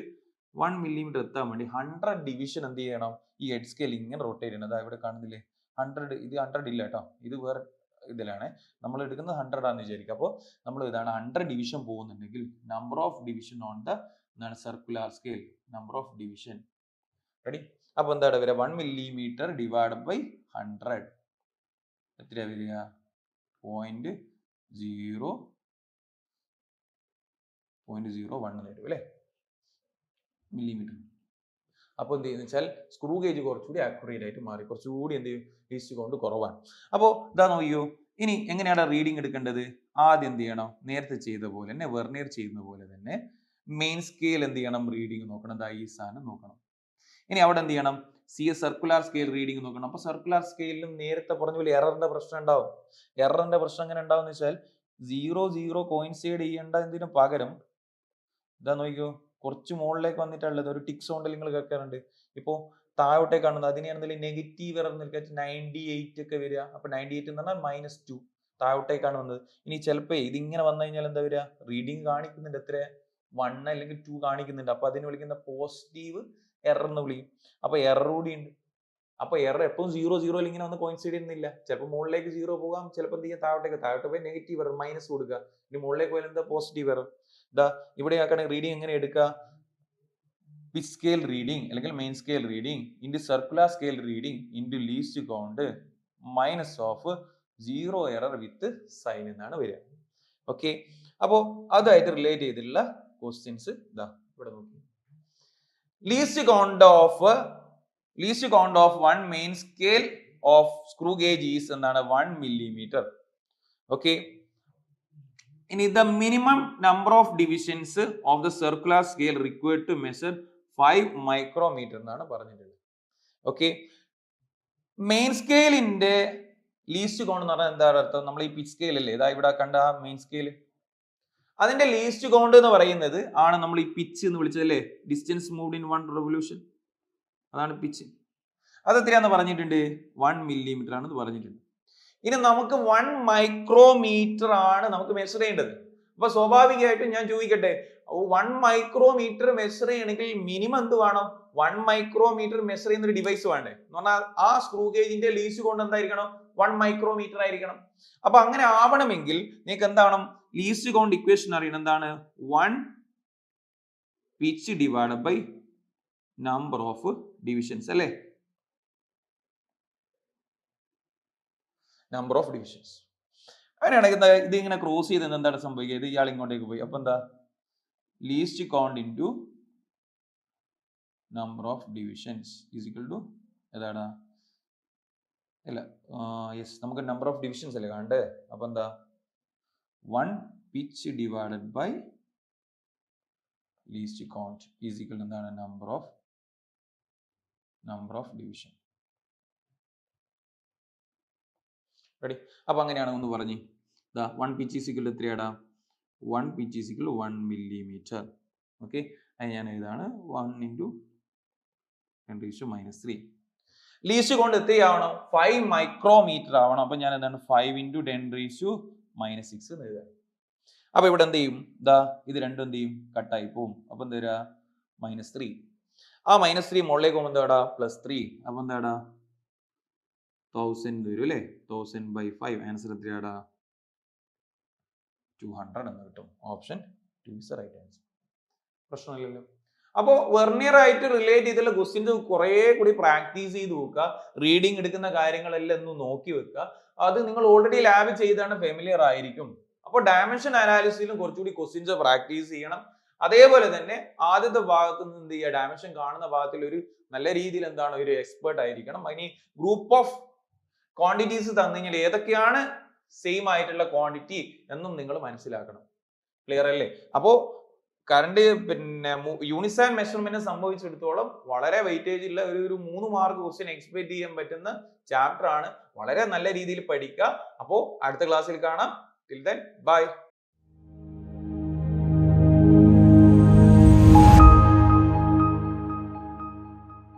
1 മില്ലിമീറ്റർ എത്താൻ വേണ്ടി 100 ഡിവിഷൻ എന്ത് ചെയ്യണം, ഈ ഹെഡ് സ്കെയിൽ ഇങ്ങനെ റൊട്ടേറ്റ് ചെയ്യണം. അതാ ഇവിടെ കാണുന്നില്ലേ 100, ഇത് 100 ഇല്ല കേട്ടോ, ഇത് വേറെ ഇതിലാണ് നമ്മൾ എടുക്കുന്നത് 100 ആണെന്ന് വിചാരിക്കുക. അപ്പോൾ നമ്മൾ ഇതാണ് 100 ഡിവിഷൻ പോകുന്നുണ്ടെങ്കിൽ number of division on the എന്താണ് circular scale, number of division. Ready. അപ്പൊ എന്താണ് വരിക, 1 മില്ലിമീറ്റർ ഡിവൈഡ് ബൈ 100 എത്രയാ വരിക, 0.01 വരും അല്ലേ, മില്ലിമീറ്റർ. അപ്പോൾ എന്ത് ചെയ്യുന്ന വെച്ചാൽ സ്ക്രൂ ഗേജ് കുറച്ചുകൂടി ആക്യുറേറ്റ് ആയിട്ട് മാറി, കുറച്ചുകൂടി എന്ത് ചെയ്യും, ലീസ്റ്റ് കൗണ്ട് കുറവാണ്. അപ്പോൾ ഇതാ നോക്കിയോ, ഇനി എങ്ങനെയാണ് റീഡിംഗ് എടുക്കേണ്ടത്, ആദ്യം എന്ത് ചെയ്യണം, നേരത്തെ ചെയ്ത പോലെ തന്നെ വെർനിയർ ചെയ്യുന്ന പോലെ തന്നെ മെയിൻ സ്കെയിൽ എന്ത് ചെയ്യണം, റീഡിംഗ് നോക്കണം, ഈ സാധനം നോക്കണം. ഇനി അവിടെ എന്ത് ചെയ്യണം, സർക്കുലർ സ്കെയിൽ റീഡിംഗ് നോക്കണം. അപ്പോൾ സർക്കുലർ സ്കെയിലും നേരത്തെ പറഞ്ഞ പോലെ എററിന്റെ പ്രശ്നം ഉണ്ടാവും. എററിന്റെ പ്രശ്നം എങ്ങനെ ഉണ്ടാവും എന്ന് വെച്ചാൽ 0 കോയിൻസൈഡ് ചെയ്യേണ്ട എന്തിനു പകരം ഇതാ നോക്കിയോ, കുറച്ച് മുകളിലേക്ക് വന്നിട്ടുള്ളത് ഒരു ടിക് സൗണ്ടിൽ നിങ്ങൾ കേൾക്കാറുണ്ട്. ഇപ്പോൾ താഴോട്ടേക്ക് കാണുന്നത് അതിനെയാണെന്നുണ്ടെങ്കിൽ നെഗറ്റീവ് എറർ 98 ഒക്കെ വരിക. അപ്പൊ 98 എന്ന് പറഞ്ഞാൽ -2 താഴോട്ടേക്കാണ് വന്നത്. ഇനി ചിലപ്പോൾ ഇതിങ്ങനെ വന്നു കഴിഞ്ഞാൽ എന്താ വരിക, റീഡിംഗ് കാണിക്കുന്നുണ്ട് എത്ര, 1 അല്ലെങ്കിൽ 2 കാണിക്കുന്നുണ്ട്. അപ്പൊ അതിന് വിളിക്കുന്ന പോസിറ്റീവ് എറർ എന്ന് വിളിക്കും. അപ്പൊ എറർ കൂടി ഉണ്ട്. അപ്പൊ എറർ എപ്പോഴും 0 ഇങ്ങനെ വന്ന് കോയിൻസൈഡ് ചെയ്യുന്നില്ല. ചിലപ്പോൾ മുകളിലേക്ക് 0 പോകാം, ചിലപ്പോൾ എന്ത് ചെയ്യാം, താഴോട്ട് പോയി നെഗറ്റീവ് എറർ മൈനസ് കൊടുക്കുക. ഇനി മുകളിലേക്ക് പോയാൽ എന്താ, പോസിറ്റീവ് എറർ. ഇതാ ഇവിടെ ആക്കണെങ്കിൽ റീഡിംഗ് എങ്ങനെ എടുക്കുക, പിച്ച് സ്കെയിൽ റീഡിംഗ് അല്ലെങ്കിൽ main scale reading into circular scale reading into least count minus of 0 error with sign എന്നാണ് വരിക. ഓക്കെ. അപ്പോൾ അതായിട്ട് റിലേറ്റ് ചെയ്തിട്ടുള്ള ക്വസ്റ്റ്യൻസ് ഇതാ ഇവിടെ നോക്കി. Least count of 1 main scale of screw gauge is എന്താണ്, 1 മില്ലിമീറ്റർ. ഓക്കെ. ഇനി the minimum number of divisions of the circular scale required to measure 5 micrometre എന്നാണ് പറഞ്ഞിട്ടുള്ളത്. ഓക്കെ. മെയിൻ സ്കെയിലിന്റെ ലീസ്റ്റ് കൗണ്ട് എന്ന് പറഞ്ഞാൽ എന്താ അർത്ഥം, നമ്മൾ ഈ പിച്ച് സ്കെയിൽ അല്ലേ, ഇതാ ഇവിടെ കണ്ട മെയിൻ സ്കെയിൽ, അതിന്റെ ലീസ്റ്റ് കൗണ്ട് എന്ന് പറയുന്നത് ആണ് നമ്മൾ ഈ പിച്ച് എന്ന് വിളിച്ചത് അല്ലേ, ഡിസ്റ്റൻസ് മൂവ്ഡ് ഇൻ 1 റെവല്യൂഷൻ, അതാണ് പിച്ച്. അത് എത്രയാന്ന് പറഞ്ഞിട്ടുണ്ട്, 1 മില്ലിമീറ്റർ ആണെന്ന് പറഞ്ഞിട്ടുണ്ട്. ഇനി നമുക്ക് 1 മൈക്രോമീറ്റർ ആണ് നമുക്ക് മെഷർ ചെയ്യേണ്ടത്. അപ്പൊ സ്വാഭാവികമായിട്ടും ഞാൻ ചോദിക്കട്ടെ, 1 മൈക്രോമീറ്റർ മെഷർ ചെയ്യണമെങ്കിൽ മിനിമം എന്ത് വേണം, 1 മൈക്രോമീറ്റർ മെഷർ ചെയ്യുന്ന ഒരു ഡിവൈസ് വേണ്ടേ, എന്ന് പറഞ്ഞാൽ ആ സ്ക്രൂ ഗേജിന്റെ ലീസ്റ്റ് കൗണ്ട് എന്തായിരിക്കണം, 1 മൈക്രോമീറ്റർ ആയിരിക്കണം. അപ്പൊ അങ്ങനെ ആവണമെങ്കിൽ നിങ്ങൾക്ക് എന്താണ്, ലീസ്റ്റ് കൗണ്ട് ഇക്വേഷൻ അറിയണം, എന്താണ്, 1 pitch divide by number of divisions അല്ലേ, നമ്പർ ഓഫ് ഡിവിഷൻസ്. അങ്ങനെയാണെങ്കിൽ ഇത് ഇങ്ങനെ ക്രോസ് ചെയ്ത് എന്താണ് സംഭവിക്കുക, ഇത് ഇയാൾ ഇങ്ങോട്ടേക്ക് പോയി. അപ്പൊ എന്താ, least count into number of divisions is equal to ഏതാണ്, അല്ല യെസ്, നമുക്ക് നമ്പർ ഓഫ് ഡിവിഷൻസ് അല്ലേ കാണണ്ടേ. അപ്പൊ എന്താ, 1 pitch divided by least count is equal to എന്താണ്, നമ്പർ ഓഫ് ഡിവിഷൻ. റെഡി? അപ്പൊ അങ്ങനെയാണ് ഒന്ന് പറഞ്ഞ് ഇതാ 1 പിച്ച് ഈസ് ഈക്വൽ ടു എത്രയാടാ? 1 pitch is equal to 1 millimeter. Okay, അത് ഞാൻ എഴുതാണ് 1 × 10⁻³ ലീസ്റ്റ് കൊണ്ട് എത്രയാവണം? 5 മൈക്രോമീറ്റർ ആവണം. അപ്പൊ ഞാൻ എന്താണ് 5 × 10⁻⁶ എന്ന് എഴുതാം. അപ്പൊ ഇവിടെ എന്ത് ചെയ്യും? ഇതാ ഇത് രണ്ടും എന്ത് ചെയ്യും? കട്ടായി പോവും. അപ്പൊ എന്താ വരിക? -3. ആ -3 മുകളിലേക്ക് പോകുമ്പോൾ എന്താടാ? +3. അപ്പൊ എന്താടാ? 1000 വരും അല്ലേ? 1000/5. ആൻസർ എത്രയാടാ? 200 എന്ന് കിട്ടും. Option 2 is the right answer. പ്രശ്നമില്ലല്ലോ. അപ്പോ വെർനിയർ ആയിട്ട് റിലേറ്റ് ചെയ്തുള്ള ക്വസ്റ്റ്യൻസ് കുറെ കൂടി പ്രാക്ടീസ് ചെയ്ത് നോക്കുക. റീഡിംഗ് എടുക്കുന്ന കാര്യങ്ങളെല്ലാം ഒന്ന് നോക്കി വെക്കുക. അത് നിങ്ങൾ ഓൾറെഡി ലാബ് ചെയ്താണ് ഫെമിലിയർ ആയിരിക്കും. അപ്പോൾ ഡയമെൻഷൻ അനാലിസിസിലും കുറച്ചുകൂടി ക്വസ്റ്റ്യൻസ് പ്രാക്ടീസ് ചെയ്യണം. അതേപോലെ തന്നെ ആദ്യത്തെ ഭാഗത്ത് നിന്ന് എന്ത് ചെയ്യുക? ഡയമെൻഷൻ കാണുന്ന ഭാഗത്തിൽ ഒരു നല്ല രീതിയിൽ എന്താണ് ഒരു എക്സ്പേർട്ട് ആയിരിക്കണം. ഇനി ഗ്രൂപ്പ് ഓഫ് ക്വാണ്ടിറ്റീസ് തന്നു കഴിഞ്ഞാൽ ഏതൊക്കെയാണ് സെയിം ആയിട്ടുള്ള ക്വാണ്ടിറ്റി എന്നും നിങ്ങൾ മനസ്സിലാക്കണം. ക്ലിയർ അല്ലേ? അപ്പോ കറണ്ട് പിന്നെ യൂണിറ്റ്സ് ആൻഡ് മെഷർമെന്റ് സംഭവിച്ചിടത്തോളം വളരെ വെയിറ്റേജ് ഉള്ള ഒരു 3 മാർക്ക് ക്വസ്റ്റ്യൻ എക്സ്പെക്ട് ചെയ്യാൻ പറ്റുന്ന ചാപ്റ്റർ ആണ്. വളരെ നല്ല രീതിയിൽ പഠിക്കുക. അപ്പോൾ അടുത്ത ക്ലാസ്സിൽ കാണാം. Till then bye.